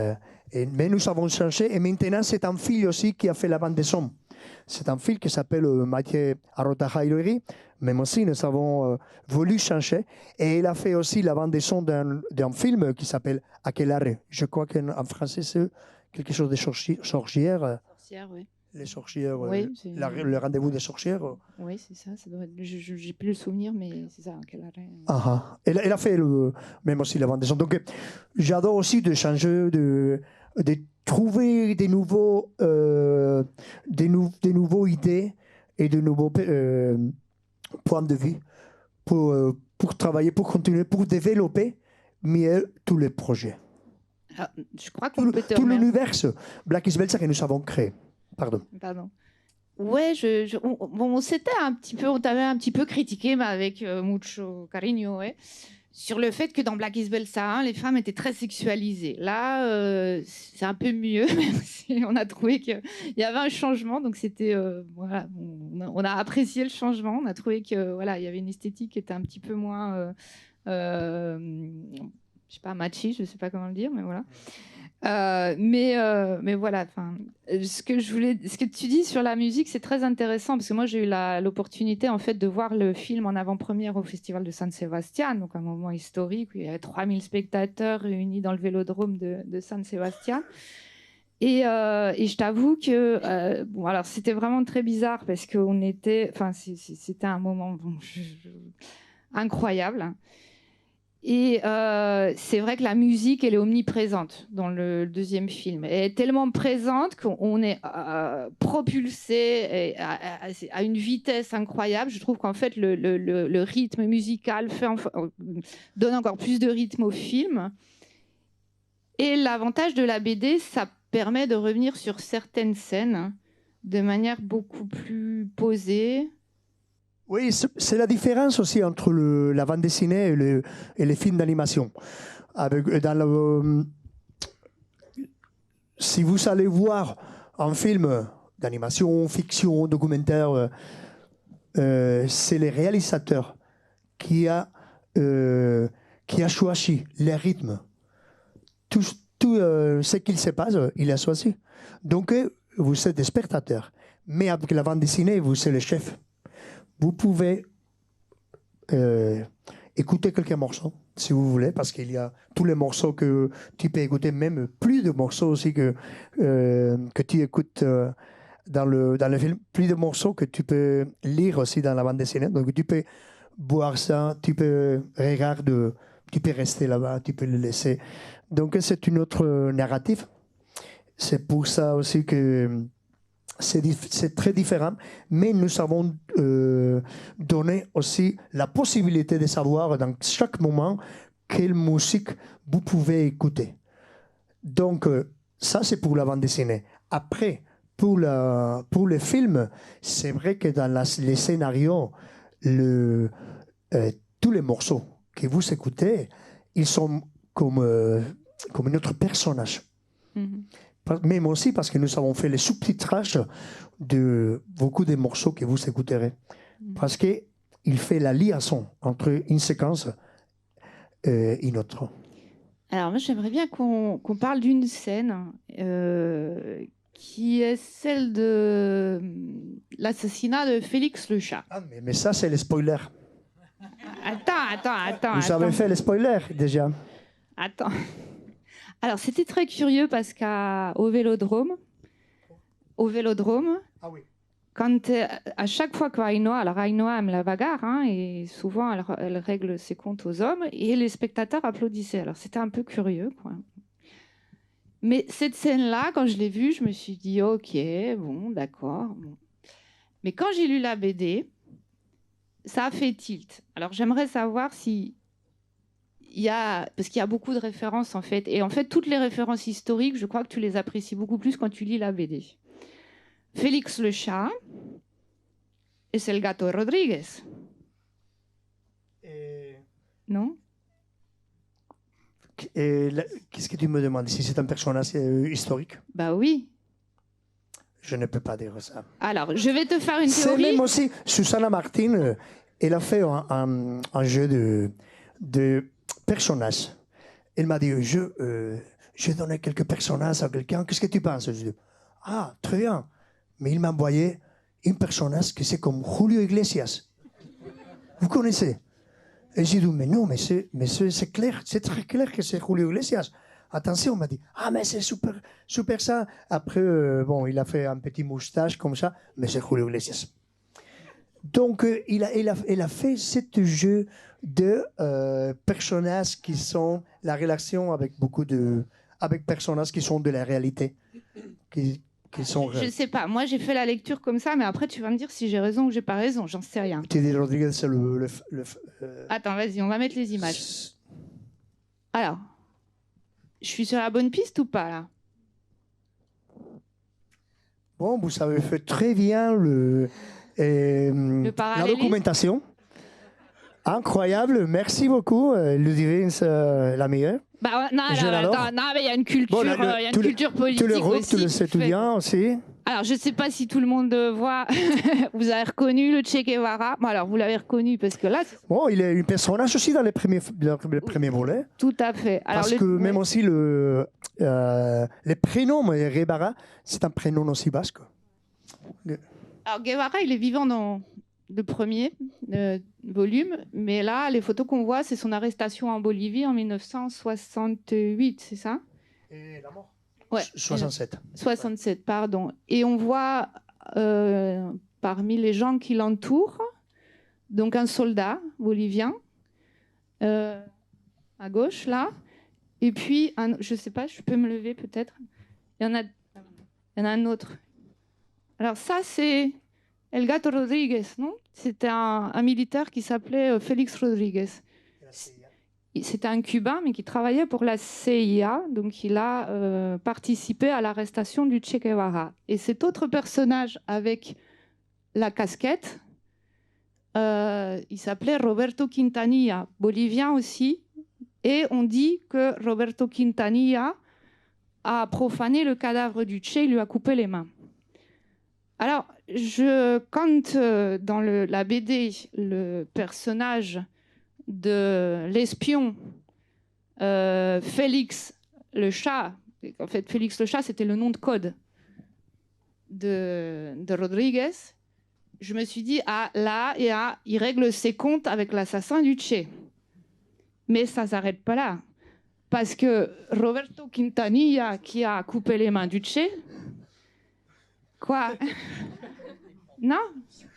Mais nous avons changé. Et maintenant, c'est un fille aussi qui a fait la bande de son. C'est un film qui s'appelle Mathieu Arota-Hailori. Même aussi, nous avons voulu changer. Et il a fait aussi la bande-son d'un film qui s'appelle Aquelarre. Je crois qu'en français, c'est quelque chose de sorcière. Sorcière, oui. Les sorcières, Oui, le rendez-vous des sorcières. Oui, c'est ça. Ça doit être... J'ai plus le souvenir, mais c'est ça, Aquelarre. Elle a fait même aussi la bande-son. Donc, j'adore aussi de changer, de trouver des nouveaux idées et de nouveaux points de vue pour travailler, pour continuer, pour développer mieux tous les projets. Alors, je crois qu'on peut tout l'univers Black is Belsa que nous avons créé. Pardon. Ouais, on s'était on t'avait un petit peu critiqué, mais avec mucho cariño, ouais, sur le fait que dans Black is Belsa, les femmes étaient très sexualisées. Là, c'est un peu mieux, même si on a trouvé qu'il y avait un changement. Donc c'était, voilà, on a apprécié le changement. On a trouvé que voilà, il y avait une esthétique qui était un petit peu moins, je sais pas, machiste, je sais pas comment le dire, mais voilà. Mais voilà, ce que tu dis sur la musique, c'est très intéressant parce que moi j'ai eu l'opportunité en fait de voir le film en avant-première au Festival de San Sebastián, donc un moment historique où il y avait 3000 spectateurs réunis dans le Vélodrome de San Sebastián. Et je t'avoue que bon, alors c'était vraiment très bizarre parce qu'on était, c'était un moment incroyable. Et c'est vrai que la musique, elle est omniprésente dans le deuxième film. Elle est tellement présente qu'on est propulsé à une vitesse incroyable. Je trouve qu'en fait, le rythme musical donne encore plus de rythme au film. Et l'avantage de la BD, ça permet de revenir sur certaines scènes de manière beaucoup plus posée. Oui, c'est la différence aussi entre la bande dessinée et les films d'animation. Si vous allez voir un film d'animation, fiction, documentaire, c'est le réalisateur qui a choisi les rythmes. Tout ce qu'il se passe, il a choisi. Donc, vous êtes des spectateurs. Mais avec la bande dessinée, vous êtes le chef. Vous pouvez écouter quelques morceaux, si vous voulez, parce qu'il y a tous les morceaux que tu peux écouter, même plus de morceaux aussi que tu écoutes dans le film, plus de morceaux que tu peux lire aussi dans la bande dessinée. Donc tu peux boire ça, tu peux regarder, tu peux rester là-bas, tu peux le laisser. Donc c'est une autre narrative. C'est pour ça aussi que c'est très différent, mais nous avons donné aussi la possibilité de savoir dans chaque moment quelle musique vous pouvez écouter. Donc, ça, c'est pour la bande dessinée. Après, pour le film, c'est vrai que dans les scénarios, tous les morceaux que vous écoutez, ils sont comme un autre personnage. Mm-hmm. Même aussi parce que nous avons fait les sous-titrages de beaucoup des morceaux que vous écouterez. Parce qu'il fait la liaison entre une séquence et une autre. Alors moi, j'aimerais bien qu'on parle d'une scène qui est celle de l'assassinat de Félix le chat. Ah, mais ça, c'est le spoiler. Attends. Vous avez fait le spoiler, déjà. Attends. Alors, c'était très curieux parce qu'au Vélodrome, ah oui. Quand à chaque fois qu'Ainoa aime la bagarre, hein, et souvent elle règle ses comptes aux hommes, et les spectateurs applaudissaient. Alors, c'était un peu curieux, quoi. Mais cette scène-là, quand je l'ai vue, je me suis dit, ok, bon, d'accord. Bon. Mais quand j'ai lu la BD, ça a fait tilt. Alors, j'aimerais savoir si... parce qu'il y a beaucoup de références en fait, et en fait toutes les références historiques, je crois que tu les apprécies beaucoup plus quand tu lis la BD. Félix le chat, et c'est le Gato Rodriguez. Non? Qu'est-ce que tu me demandes si c'est un personnage historique? Bah oui. Je ne peux pas dire ça. Alors, je vais te faire une c'est théorie. Même aussi, Susanna Martin, elle a fait un jeu de personnages. Elle m'a dit, je donnais quelques personnages à quelqu'un. Qu'est-ce que tu penses? Je dis, ah, très bien. mais il m'a envoyé un personnage qui c'est comme Julio Iglesias. Vous connaissez? Et j'ai dit, mais non, mais c'est clair, c'est très clair que c'est Julio Iglesias. Attention, on m'a dit, ah, mais c'est super, super ça. Après, bon, il a fait un petit moustache comme ça, mais c'est Julio Iglesias. Donc, il a fait ce jeu de personnages qui sont la relation avec avec personnages qui sont de la réalité, qui sont. Je sais pas. Moi, j'ai fait la lecture comme ça, mais après, tu vas me dire si j'ai raison ou j'ai pas raison. J'en sais rien. Teddy Rodriguez, c'est Attends, vas-y, on va mettre les images. Alors, je suis sur la bonne piste ou pas là? Bon, vous avez fait très bien la parallélisme. documentation. Incroyable, merci beaucoup. Ludivine, c'est la meilleure. Bah, non, Je l'adore. attends, non, mais il y a une culture, Bon, culture politique tout le groupe, aussi. tu le sais tout bien aussi. Alors, je ne sais pas si tout le monde voit. Vous avez reconnu le Che Guevara. Bon, alors, vous l'avez reconnu parce que là. Bon, il est un personnage aussi dans les premiers volets. Tout à fait. Alors, Parce que même aussi le prénom Guevara, c'est un prénom aussi basque. Alors, Guevara, il est vivant dans le premier volume, mais là, les photos qu'on voit, c'est son arrestation en Bolivie en 1968, c'est ça? Et la mort? Ouais. 67. 67, pardon. Et on voit parmi les gens qui l'entourent, donc un soldat bolivien, à gauche, là, et puis, je ne sais pas, je peux me lever peut-être. Il y en a un autre. Alors ça, c'est El Gato Rodriguez, non? C'était un militaire qui s'appelait Félix Rodriguez. C'était un Cubain, mais qui travaillait pour la CIA, donc il a participé à l'arrestation du Che Guevara. Et cet autre personnage avec la casquette, il s'appelait Roberto Quintanilla, bolivien aussi. Et on dit que Roberto Quintanilla a profané le cadavre du Che, il lui a coupé les mains. Alors, quand dans la BD, le personnage de l'espion Félix le chat, en fait Félix le chat c'était le nom de code de Rodriguez, je me suis dit, ah là, il règle ses comptes avec l'assassin du Che. Mais ça ne s'arrête pas là. Parce que Roberto Quintanilla, qui a coupé les mains du Che, quoi? Non?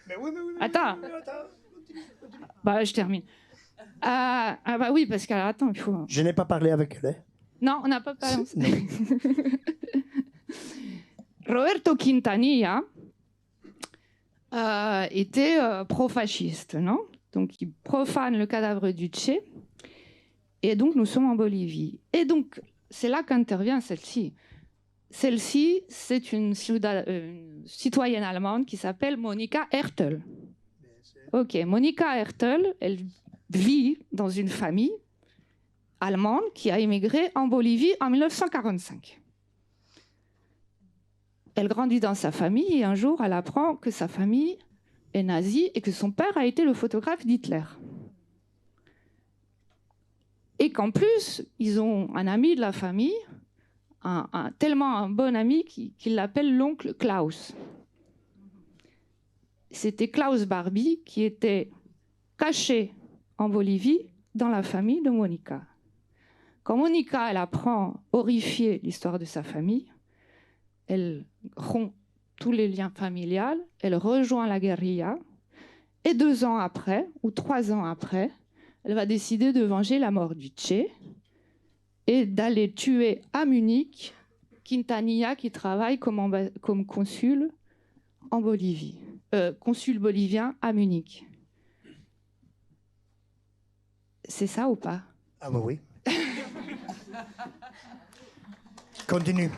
Mais oui. Attends. Bah, je termine. Ah bah oui, parce que alors, attends, il faut. Je n'ai pas parlé avec elle. Non, on n'a pas parlé. Roberto Quintanilla était pro-fasciste, non? Donc il profane le cadavre du Che. Et donc nous sommes en Bolivie. Et donc c'est là qu'intervient celle-ci. Celle-ci, c'est une citoyenne allemande qui s'appelle Monika Hertel. Ok, Monika Hertel, elle vit dans une famille allemande qui a immigré en Bolivie en 1945. Elle grandit dans sa famille et un jour, elle apprend que sa famille est nazie et que son père a été le photographe d'Hitler. Et qu'en plus, ils ont un ami de la famille, tellement un bon ami qu'il l'appelle l'oncle Klaus. C'était Klaus Barbie qui était caché en Bolivie dans la famille de Monika. Quand Monika, elle apprend, horrifiée, l'histoire de sa famille, elle rompt tous les liens familiaux, elle rejoint la guérilla, et 2 ans après, ou 3 ans après, elle va décider de venger la mort du Che et d'aller tuer à Munich Quintanilla, qui travaille comme consul en Bolivie, consul bolivien à Munich. C'est ça ou pas? Ah bah oui. Continue.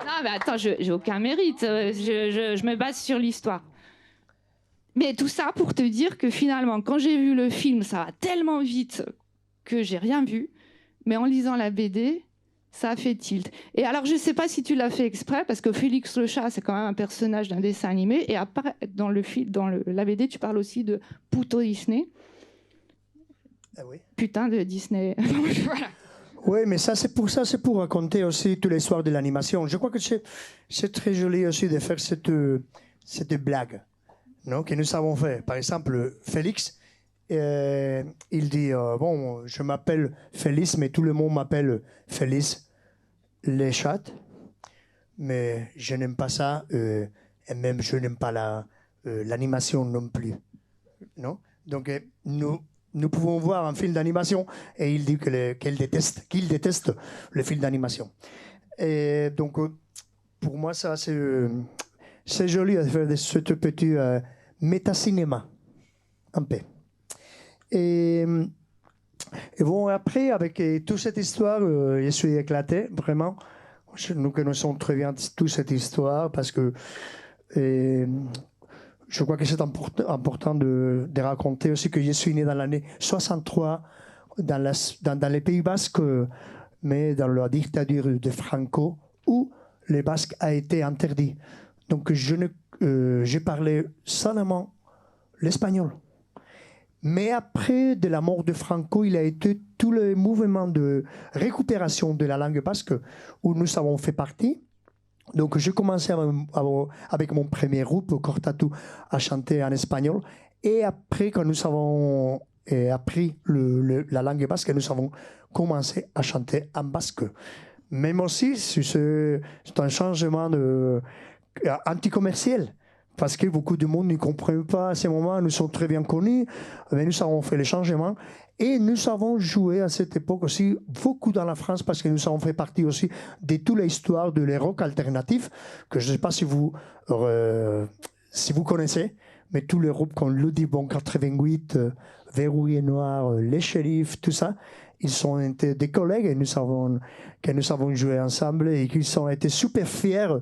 Non, mais attends, j'ai aucun mérite. Je me base sur l'histoire. Mais tout ça pour te dire que finalement, quand j'ai vu le film, ça va tellement vite que j'ai rien vu. Mais en lisant la BD, ça a fait tilt. Et alors, je ne sais pas si tu l'as fait exprès, parce que Félix le chat, c'est quand même un personnage d'un dessin animé. Et après, dans la BD, tu parles aussi de Puto Disney. Ah oui. Putain de Disney. Voilà. Oui, mais ça, c'est pour raconter aussi toute l'histoire de l'animation. Je crois que c'est très joli aussi de faire cette blague, non, que nous avons fait. Par exemple, Félix, il dit bon, je m'appelle Félix, mais tout le monde m'appelle Félix les chats, mais je n'aime pas ça, et même je n'aime pas l'animation non plus, non. Donc nous pouvons voir un film d'animation et il dit qu'il déteste le film d'animation. Et donc pour moi ça c'est joli de faire de ce petit métacinéma un peu. Et bon, après, avec toute cette histoire, je suis éclaté, vraiment. Nous connaissons très bien toute cette histoire parce que je crois que c'est important de raconter aussi que je suis né dans l'année 63 dans les Pays Basques, mais dans la dictature de Franco, où le basque a été interdit. Donc j'ai parlé seulement l'espagnol. Mais après de la mort de Franco, il a été tout le mouvement de récupération de la langue basque où nous avons fait partie. Donc j'ai commencé avec mon premier groupe, Cortatu, à chanter en espagnol. Et après, quand nous avons appris la langue basque, nous avons commencé à chanter en basque. Même aussi, c'est un changement anticommercial. Parce que beaucoup de monde ne comprennent pas à ce moment, nous sommes très bien connus, mais nous avons fait les changements et nous avons joué à cette époque aussi beaucoup dans la France parce que nous avons fait partie aussi de toute l'histoire de le rock alternatif, que je ne sais pas si vous connaissez, mais tous les groupes comme Ludibon 88, Verrouillé Noir, Les Shérifs, tout ça, ils ont été des collègues et nous avons joué ensemble et qu'ils ont été super fiers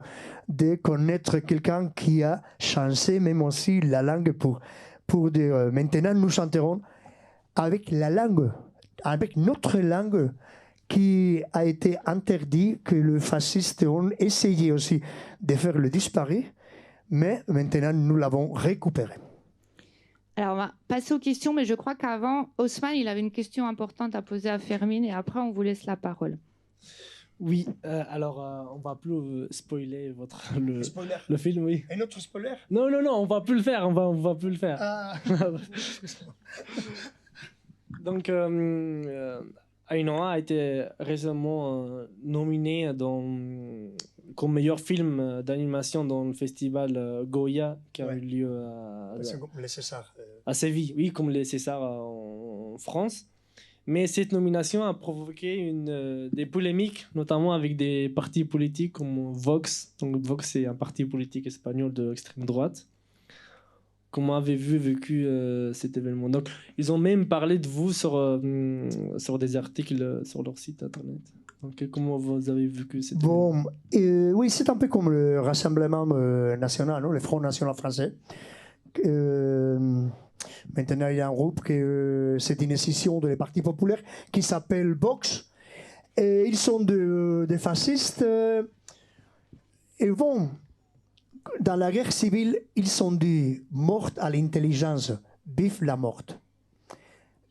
de connaître quelqu'un qui a changé même aussi la langue pour dire maintenant nous chanterons avec la langue, avec notre langue qui a été interdite, que les fascistes ont essayé aussi de faire le disparaître, mais maintenant nous l'avons récupéré. Alors, on va passer aux questions, mais je crois qu'avant, Haussmann, il avait une question importante à poser à Fermine et après, on vous laisse la parole. Oui, alors on va plus spoiler le film, oui. Un autre spoiler? Non, on va plus le faire, on va plus le faire. Ah. Donc, Ainhoa a été récemment nominé comme meilleur film d'animation dans le festival Goya qui a eu lieu à Séville, oui, comme les Césars en France. Mais cette nomination a provoqué des polémiques, notamment avec des partis politiques comme Vox. Donc Vox, c'est un parti politique espagnol d'extrême droite. Comment avez-vous vécu cet événement? Donc, ils ont même parlé de vous sur des articles sur leur site internet. Donc, comment vous avez vécu cet événement? Oui, c'est un peu comme le Rassemblement national, non? Le Front national français. Maintenant, il y a un groupe c'est une scission des partis populaires qui s'appelle Vox. Et ils sont des fascistes. Et bon, dans la guerre civile, ils sont dit morte à l'intelligence, vive la mort.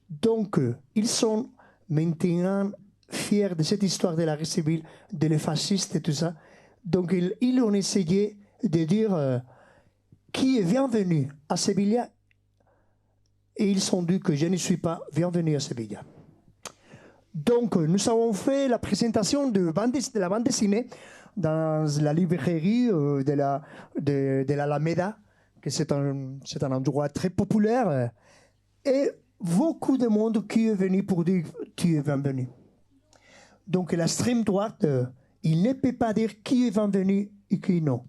Donc, ils sont maintenant fiers de cette histoire de la guerre civile, de les fascistes et tout ça. Donc, ils ont essayé de dire qui est bienvenu à Séville. Et ils ont dit que je ne suis pas bienvenu à Séville. Donc, nous avons fait la présentation de la bande dessinée dans la librairie de l'Alameda, que c'est un endroit très populaire. Et beaucoup de monde qui est venu pour dire tu es bienvenu. Donc, l'extrême droite, il ne peut pas dire qui est bienvenu et qui non.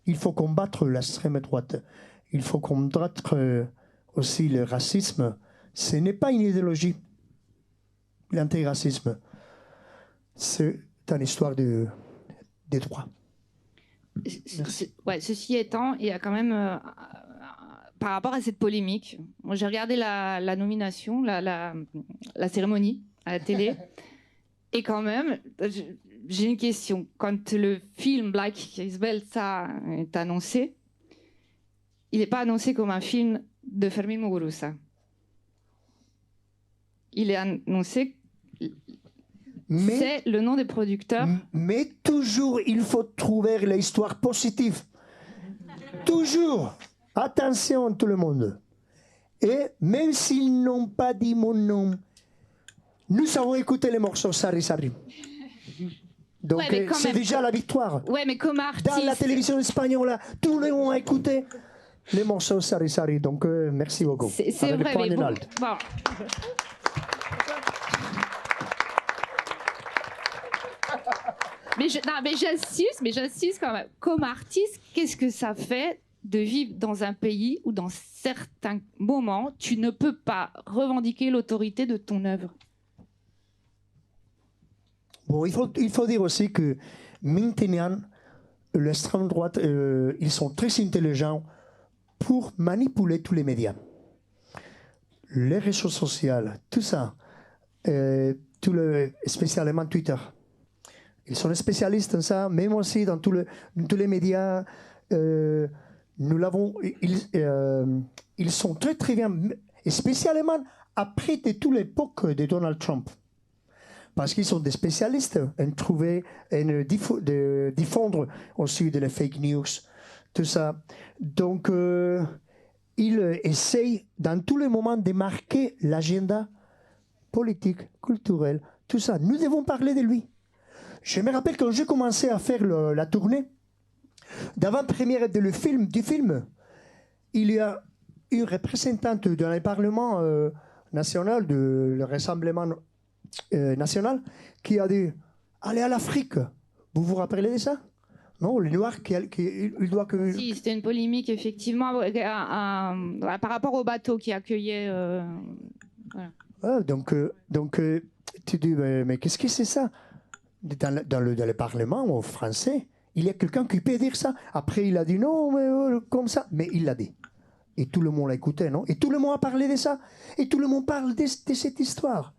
Il faut combattre l'extrême droite. Il faut combattre aussi le racisme. Ce n'est pas une idéologie, l'antiracisme. C'est une histoire des droits. Ouais, ceci étant, il y a quand même, par rapport à cette polémique, moi j'ai regardé la nomination, la cérémonie à la télé, et quand même, j'ai une question. Quand le film Black Isbelza est annoncé, il n'est pas annoncé comme un film de Fermín Muguruza. Il est annoncé... c'est le nom des producteurs. Mais toujours, il faut trouver l'histoire positive. Toujours. Attention, tout le monde. Et même s'ils n'ont pas dit mon nom, nous avons écouté les morceaux Sari Sari. Donc c'est déjà la victoire. Ouais, mais comme artiste... Dans la télévision espagnole, tous les ont écouté les morceaux Sari Sari. Donc merci beaucoup. C'est vrai, mais bon. Mais j'insiste quand même. Comme artiste, qu'est-ce que ça fait de vivre dans un pays où, dans certains moments, tu ne peux pas revendiquer l'autorité de ton œuvre? Bon, il faut dire aussi que maintenant, l'extrême droite, ils sont très intelligents pour manipuler tous les médias. Les réseaux sociaux, tout ça, spécialement Twitter. Ils sont spécialistes en ça, même aussi dans tous les médias. Ils sont très très bien, et spécialement après toute l'époque de Donald Trump. Parce qu'ils sont des spécialistes en trouver, de diffondre aussi les fake news, tout ça. Donc, ils essayent dans tous les moments de marquer l'agenda politique, culturel, tout ça. Nous devons parler de lui. Je me rappelle quand j'ai commencé à faire la tournée, d'avant-première du film, il y a une représentante dans le Parlement national, le Rassemblement national, qui a dit « Allez à l'Afrique ». Vous vous rappelez de ça? Non, les Noirs, il doit que... Si, c'était une polémique, effectivement, par rapport au bateau qui accueillait... voilà. Ah, donc, tu dis, mais qu'est-ce que c'est ça? Dans le Parlement français, il y a quelqu'un qui peut dire ça. Après, il a dit non, mais comme ça. Mais il l'a dit. Et tout le monde l'a écouté, non? Et tout le monde a parlé de ça. Et tout le monde parle de cette histoire.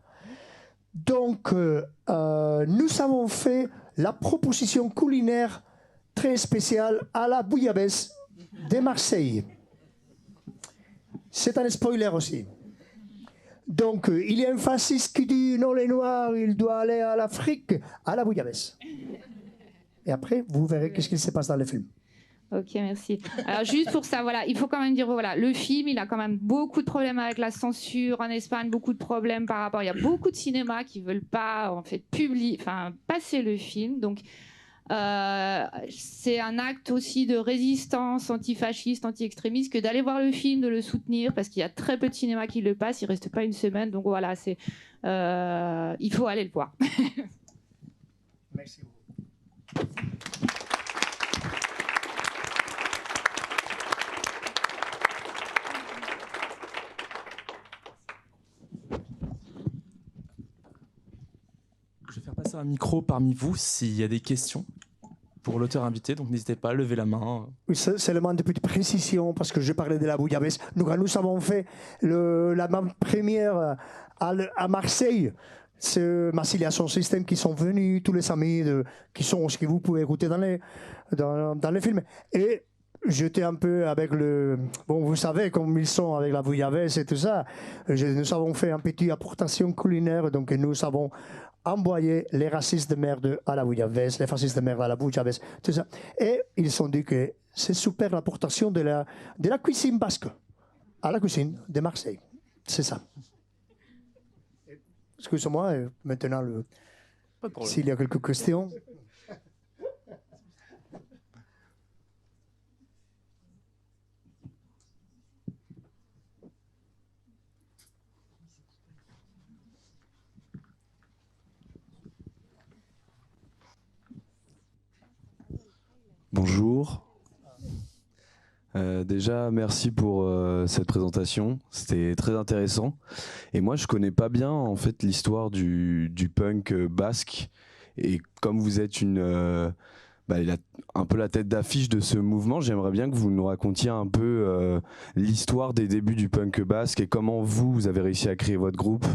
Donc, nous avons fait la proposition culinaire très spéciale à la bouillabaisse de Marseille. C'est un spoiler aussi. Donc, il y a un fasciste qui dit non, les Noirs, il doit aller à l'Afrique, à la bouillabaisse. Et après, vous verrez qu'est-ce qui se passe dans le film. Ok, merci. Alors, juste pour ça, voilà, il faut quand même dire, voilà, le film, il a quand même beaucoup de problèmes avec la censure en Espagne, beaucoup de problèmes par rapport... Il y a beaucoup de cinémas qui ne veulent pas, en fait, passer le film. Donc, c'est un acte aussi de résistance antifasciste, anti-extrémiste, que d'aller voir le film, de le soutenir, parce qu'il y a très peu de cinémas qui le passent, il ne reste pas une semaine. Donc, voilà, il faut aller le voir. Merci beaucoup. Je vais faire passer un micro parmi vous s'il y a des questions pour l'auteur invité, donc n'hésitez pas à lever la main. Oui, seulement des petites précisions, parce que je parlais de la bouillabaisse. Nous avons fait la première à Marseille. C'est Massilia Sound System qui sont venus, tous les amis qui sont ce que vous pouvez écouter dans les films. Et j'étais un peu avec bon, vous savez, comme ils sont avec la bouillabaisse et tout ça, nous avons fait une petite apportation culinaire, donc nous avons envoyé les racistes de merde à la bouillabaisse, les fascistes de merde à la bouillabaisse, tout ça. Et ils ont dit que c'est super l'apportation de la cuisine basque à la cuisine de Marseille. C'est ça. Excusez-moi, maintenant, s'il y a quelques questions. Bonjour. Déjà, merci pour cette présentation. C'était très intéressant. Et moi, je connais pas bien en fait l'histoire du punk basque. Et comme vous êtes il a un peu la tête d'affiche de ce mouvement, j'aimerais bien que vous nous racontiez un peu l'histoire des débuts du punk basque et comment vous avez réussi à créer votre groupe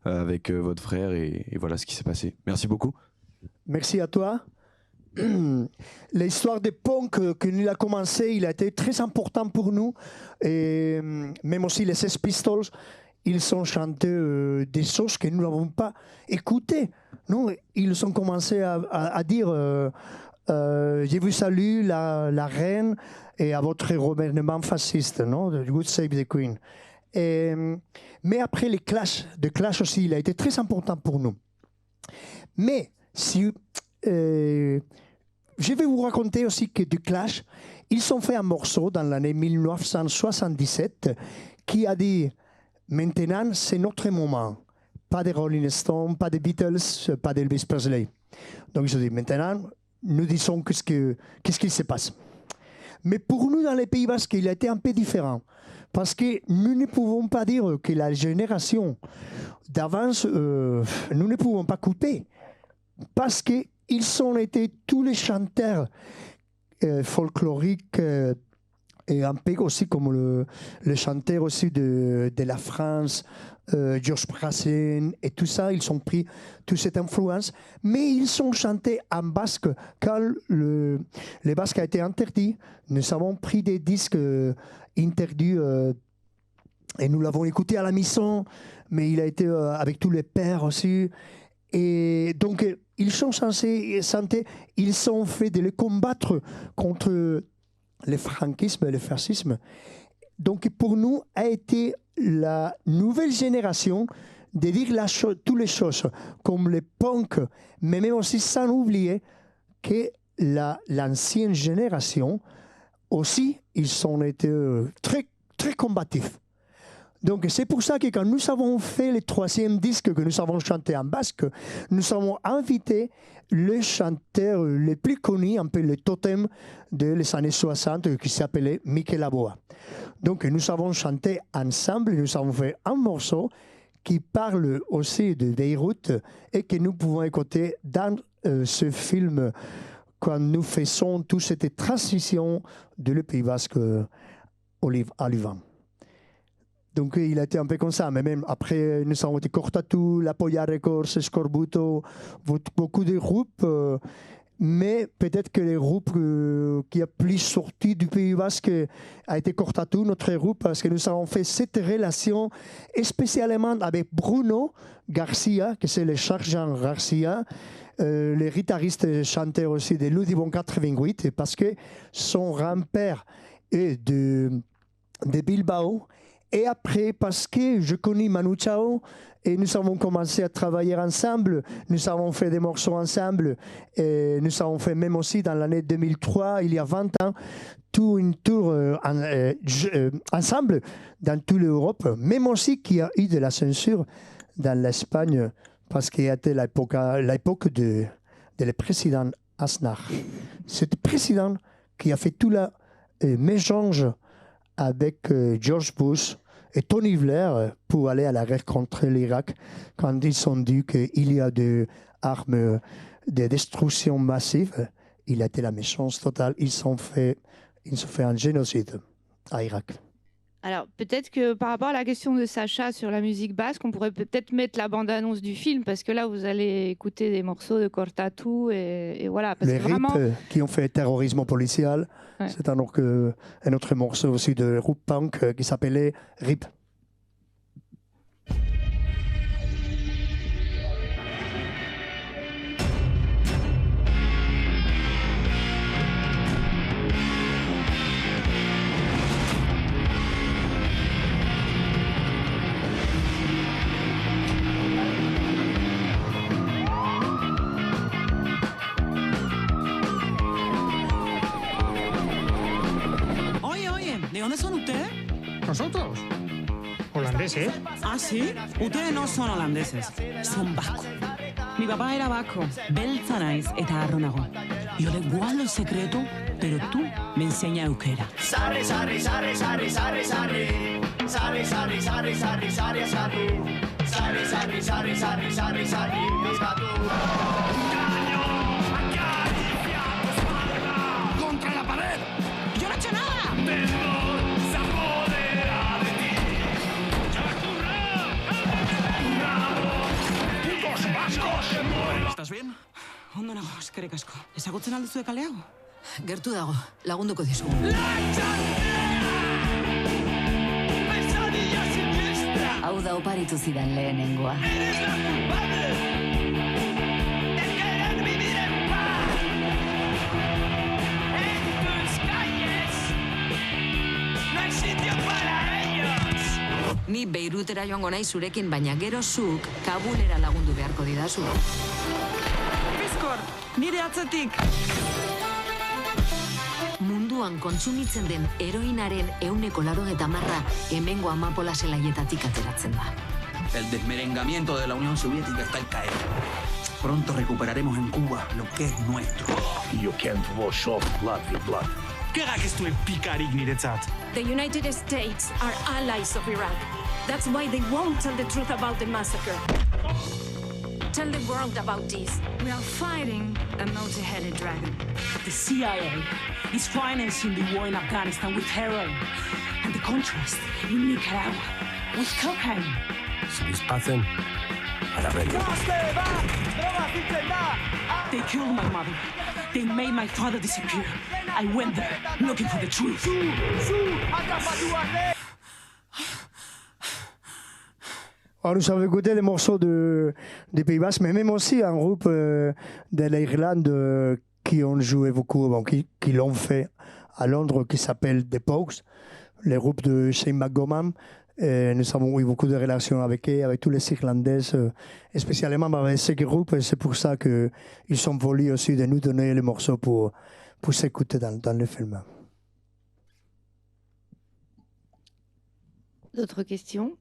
avec votre frère et voilà ce qui s'est passé. Merci beaucoup. Merci à toi. L'histoire des punk que nous a commencé, il a été très important pour nous, et même aussi les Sex Pistols. ils ont chanté des choses que nous n'avons pas écoutées. Non, ils ont commencé à dire je vous salue la reine et à votre gouvernement fasciste, non? God Save the Queen. Mais après les clashs, aussi, il a été très important pour nous. Mais si je vais vous raconter aussi que du Clash, ils ont fait un morceau dans l'année 1977 qui a dit « Maintenant, c'est notre moment. Pas de Rolling Stones, pas de Beatles, pas d'Elvis Presley. » Donc je dis « Maintenant, nous disons qu'est-ce qui se passe. » Mais pour nous, dans les Pays Basques, il a été un peu différent. Parce que nous ne pouvons pas dire que la génération d'avance, nous ne pouvons pas couper. Parce qu'ils ont été tous les chanteurs folkloriques et un peu aussi comme le chanteur aussi de la France, Georges Brassens et tout ça, ils ont pris toute cette influence, mais ils ont chanté en basque. Quand le basque a été interdit, nous avons pris des disques interdits et nous l'avons écouté à la maison, mais il a été avec tous les pères aussi. Et donc, ils ont chanté, ils ont fait de les combattre contre le franquisme et le fascisme. Donc, pour nous, a été la nouvelle génération de dire toutes les choses, comme les punks, mais même aussi sans oublier que l'ancienne génération, aussi, ils ont été très, très combatifs. Donc, c'est pour ça que quand nous avons fait le 3e disque que nous avons chanté en basque, nous avons invité les chanteurs les plus connus, un peu le totem des années 60, qui s'appelait Mikel Aboa. Donc, nous avons chanté ensemble, nous avons fait un morceau qui parle aussi de Beyrouth et que nous pouvons écouter dans ce film quand nous faisons toute cette transition de le Pays Basque à Livan. Donc, il a été un peu comme ça. Mais même après, nous avons été Cortatu, La Polla Records, Scorbuto, beaucoup de groupes. Mais peut-être que les groupes qui a plus sorti du Pays Basque a été Cortatu, notre groupe, parce que nous avons fait cette relation spécialement avec Bruno Garcia, que c'est le Charles-Jean Garcia, le guitariste et chanteur aussi de Ludivon 88, parce que son grand-père est de Bilbao. Et après, parce que je connais Manu Chao, et nous avons commencé à travailler ensemble, nous avons fait des morceaux ensemble, et nous avons fait même aussi dans l'année 2003, il y a 20 ans, tout une tour ensemble dans toute l'Europe, même aussi qu'il y a eu de la censure dans l'Espagne, parce qu'il y a été l'époque de le président Aznar. C'est le président qui a fait tout le mélange avec George Bush et Tony Blair pour aller à la guerre contre l'Irak quand ils ont dit qu'il y a des armes de destruction massive. Il a été la méchance totale. Ils ont fait un génocide à Irak. Alors, peut-être que par rapport à la question de Sacha sur la musique basque, on pourrait peut-être mettre la bande-annonce du film, parce que là, vous allez écouter des morceaux de Cortatu et voilà. Parce les que vraiment... RIP qui ont fait terrorisme policial, ouais. C'est un autre morceau aussi de groupe punk qui s'appelait RIP. ¿De dónde son ustedes? ¿Nosotros? ¿Holandeses? ¿Ah, sí? Ustedes no son holandeses, son vascos. Mi papá era vasco, beltza naiz eta harro nago. Yo le guardo el secreto, pero tú me enseñas euskera. Sarri, sarri, sarri, sarri, sarri, sarri. Sarri, sarri, sarri, sarri, sarri, sarri. Sarri, sarri, sarri, sarri, sarri, sarri. ¡Contra la pared! ¡Yo no he hecho nada! ¿Estás bien? Ondo nago, eskerrik asko. Ezagutzen alduzue kale hau? Gertu dago, lagunduko dizu. Hau Hau da oparitu zidan lehenengoa. Ni Beirutera joango nahi zurekin, baina gero zuk Kabulera lagundu beharko didazu. Bizkor, nire atzetik! Munduan kontsumitzen den heroinaren 80% hemengo Amapola zelaietatik ateratzen da. El desmerengamiento de la Unión Soviética está al caer. Pronto recuperaremos en Cuba lo que es nuestro. You can't wash off blood with blood. Gerrak ez duen pikarik niretzat. The United States are allies of Iraq. That's why they won't tell the truth about the massacre. Tell the world about this. We are fighting a multi-headed dragon. The CIA is financing the war in Afghanistan with heroin, and the contrast in Nicaragua with cocaine. Satisfacen a la regla. They killed my mother. They made my father disappear. I went there looking for the truth. Alors, nous avons écouté des morceaux des Pays Basques, mais même aussi un groupe de l'Irlande qui ont joué beaucoup, bon, qui l'ont fait à Londres, qui s'appelle The Pogues, le groupe de Shane McGowan. Et nous avons eu beaucoup de relations avec eux, avec tous les Irlandais, et spécialement avec ce groupe. Et c'est pour ça qu'ils sont voulus aussi de nous donner les morceaux pour s'écouter dans le film. D'autres questions?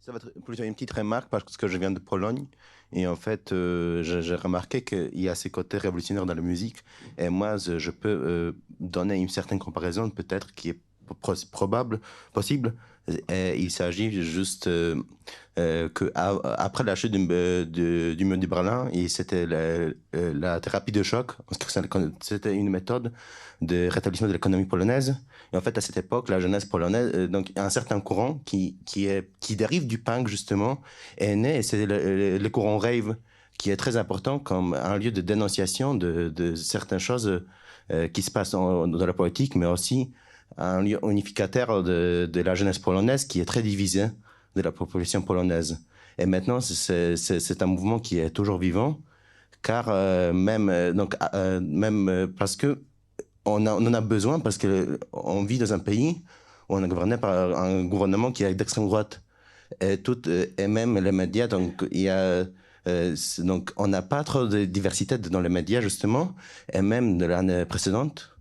Ça va être plutôt une petite remarque parce que je viens de Pologne et en fait j'ai remarqué qu'il y a ces côtés révolutionnaires dans la musique et moi je peux donner une certaine comparaison peut-être qui est possible. Et il s'agit juste que après la chute du mur de Berlin, c'était la thérapie de choc. C'était une méthode de rétablissement de l'économie polonaise. Et en fait, à cette époque, la jeunesse polonaise, donc un certain courant qui dérive du punk justement, est né. Et c'est le courant rave qui est très important comme un lieu de dénonciation de certaines choses qui se passent dans la politique, mais aussi un lieu unificateur de la jeunesse polonaise qui est très divisée de la population polonaise. Et maintenant, c'est un mouvement qui est toujours vivant, car même parce que on en a besoin, parce qu'on vit dans un pays où on est gouverné par un gouvernement qui est d'extrême droite. Et même les médias, donc il y a... donc on n'a pas trop de diversité dans les médias, justement, et même de l'année précédente,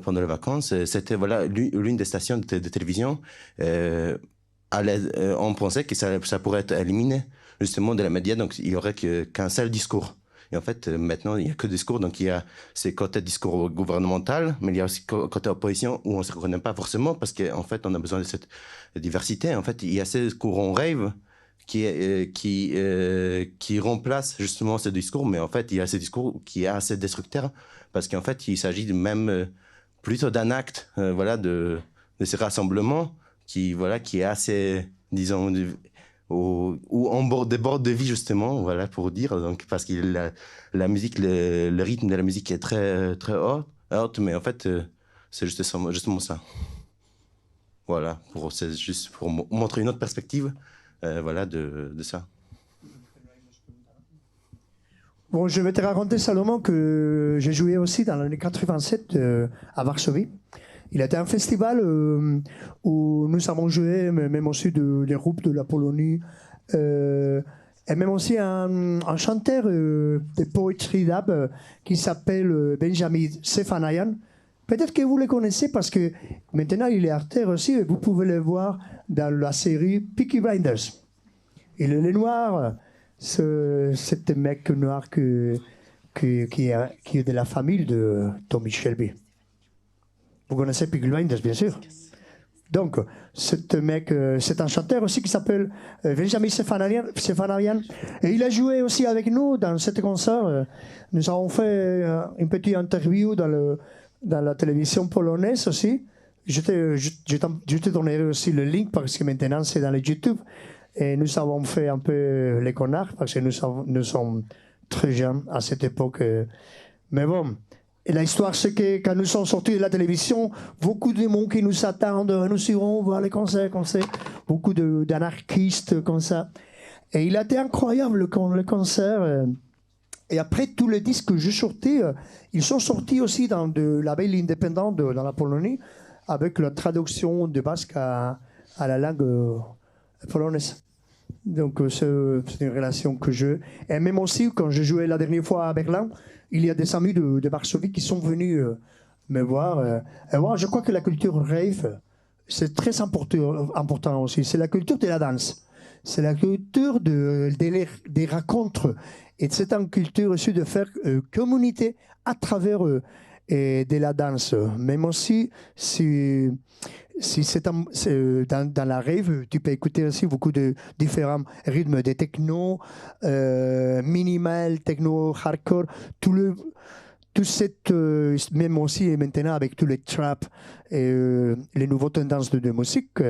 pendant les vacances, c'était l'une des stations de télévision. On pensait que ça pourrait être éliminé justement de la média, donc il y aurait qu'un seul discours. Et en fait, maintenant, il n'y a que discours, donc il y a ces côtés discours gouvernemental, mais il y a aussi côté opposition où on ne se reconnaît pas forcément parce qu'en fait, on a besoin de cette diversité. En fait, il y a ces courants rave qui remplace justement ce discours, mais en fait, il y a ce discours qui est assez destructeur parce qu'en fait, il s'agit même plutôt d'un acte, de ce rassemblement qui est assez, disons, où on déborde de vie justement, pour dire, donc parce que la musique, le rythme de la musique est très très haut, mais en fait, c'est justement ça. Voilà, c'est juste pour montrer une autre perspective, de ça. Bon, je vais te raconter Salomon que j'ai joué aussi dans l'année 87 à Varsovie. Il a été un festival où nous avons joué, même aussi des groupes de la Pologne, et même aussi un chanteur de poetry rap qui s'appelle Benjamin Sefanayan. Peut-être que vous le connaissez parce que maintenant il est acteur aussi et vous pouvez le voir dans la série Peaky Blinders. Il est noir. C'est un mec noir qui est de la famille de Tommy Shelby. Vous connaissez Peaky Blinders, bien sûr. Donc, c'est un mec, c'est un chanteur aussi qui s'appelle Benjamin Sefanayan. Et il a joué aussi avec nous dans cet concert. Nous avons fait une petite interview dans la télévision polonaise aussi. Je te donnerai aussi le link parce que maintenant c'est dans le YouTube. Et nous avons fait un peu les connards parce que nous sommes très jeunes à cette époque. Mais bon, Et l'histoire, c'est que quand nous sommes sortis de la télévision, beaucoup de monde qui nous attendent, nous irons voir les concerts, comme ça. Beaucoup d'anarchistes comme ça. Et il a été incroyable le concert. Et après, tous les disques que j'ai sortis, ils sont sortis aussi dans de labels indépendants dans la Pologne, avec la traduction de basque à la langue polonaise. Donc c'est une relation que je... Et même aussi, quand j'ai joué la dernière fois à Berlin, il y a des amis de Varsovie qui sont venus me voir. Et moi, je crois que la culture rave, c'est très important aussi. C'est la culture de la danse. C'est la culture des rencontres. Et c'est une culture aussi de faire communauté à travers de la danse. Même aussi, si c'est dans la rave, tu peux écouter aussi beaucoup de différents rythmes de techno, minimal, techno, hardcore, tout cette, même aussi maintenant avec tous les traps et les nouvelles tendances de musique.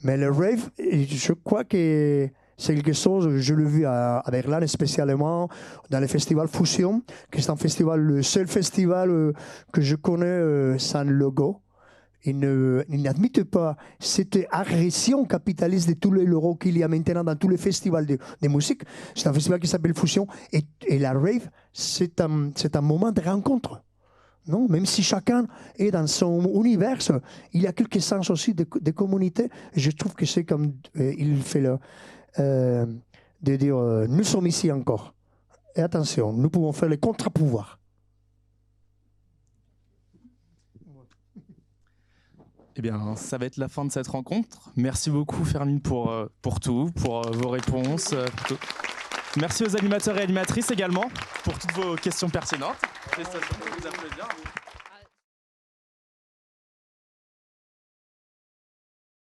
Mais le rave, je crois que c'est quelque chose, je l'ai vu à Berlin, spécialement dans le festival Fusion, qui est un festival, le seul festival que je connais sans logo. Ils n'admettent pas cette agression capitaliste de tous les logos qu'il y a maintenant dans tous les festivals de musique. C'est un festival qui s'appelle Fusion. Et la rave, c'est un moment de rencontre. Non, même si chacun est dans son univers, il y a quelque sens aussi de communauté. Je trouve que c'est comme il fait de dire nous sommes ici encore. Et attention, nous pouvons faire le contre-pouvoir. Eh bien, ça va être la fin de cette rencontre. Merci beaucoup, Fermine, pour tout, pour vos réponses. Merci aux animateurs et animatrices également pour toutes vos questions pertinentes. Félicitations, vous applaudir.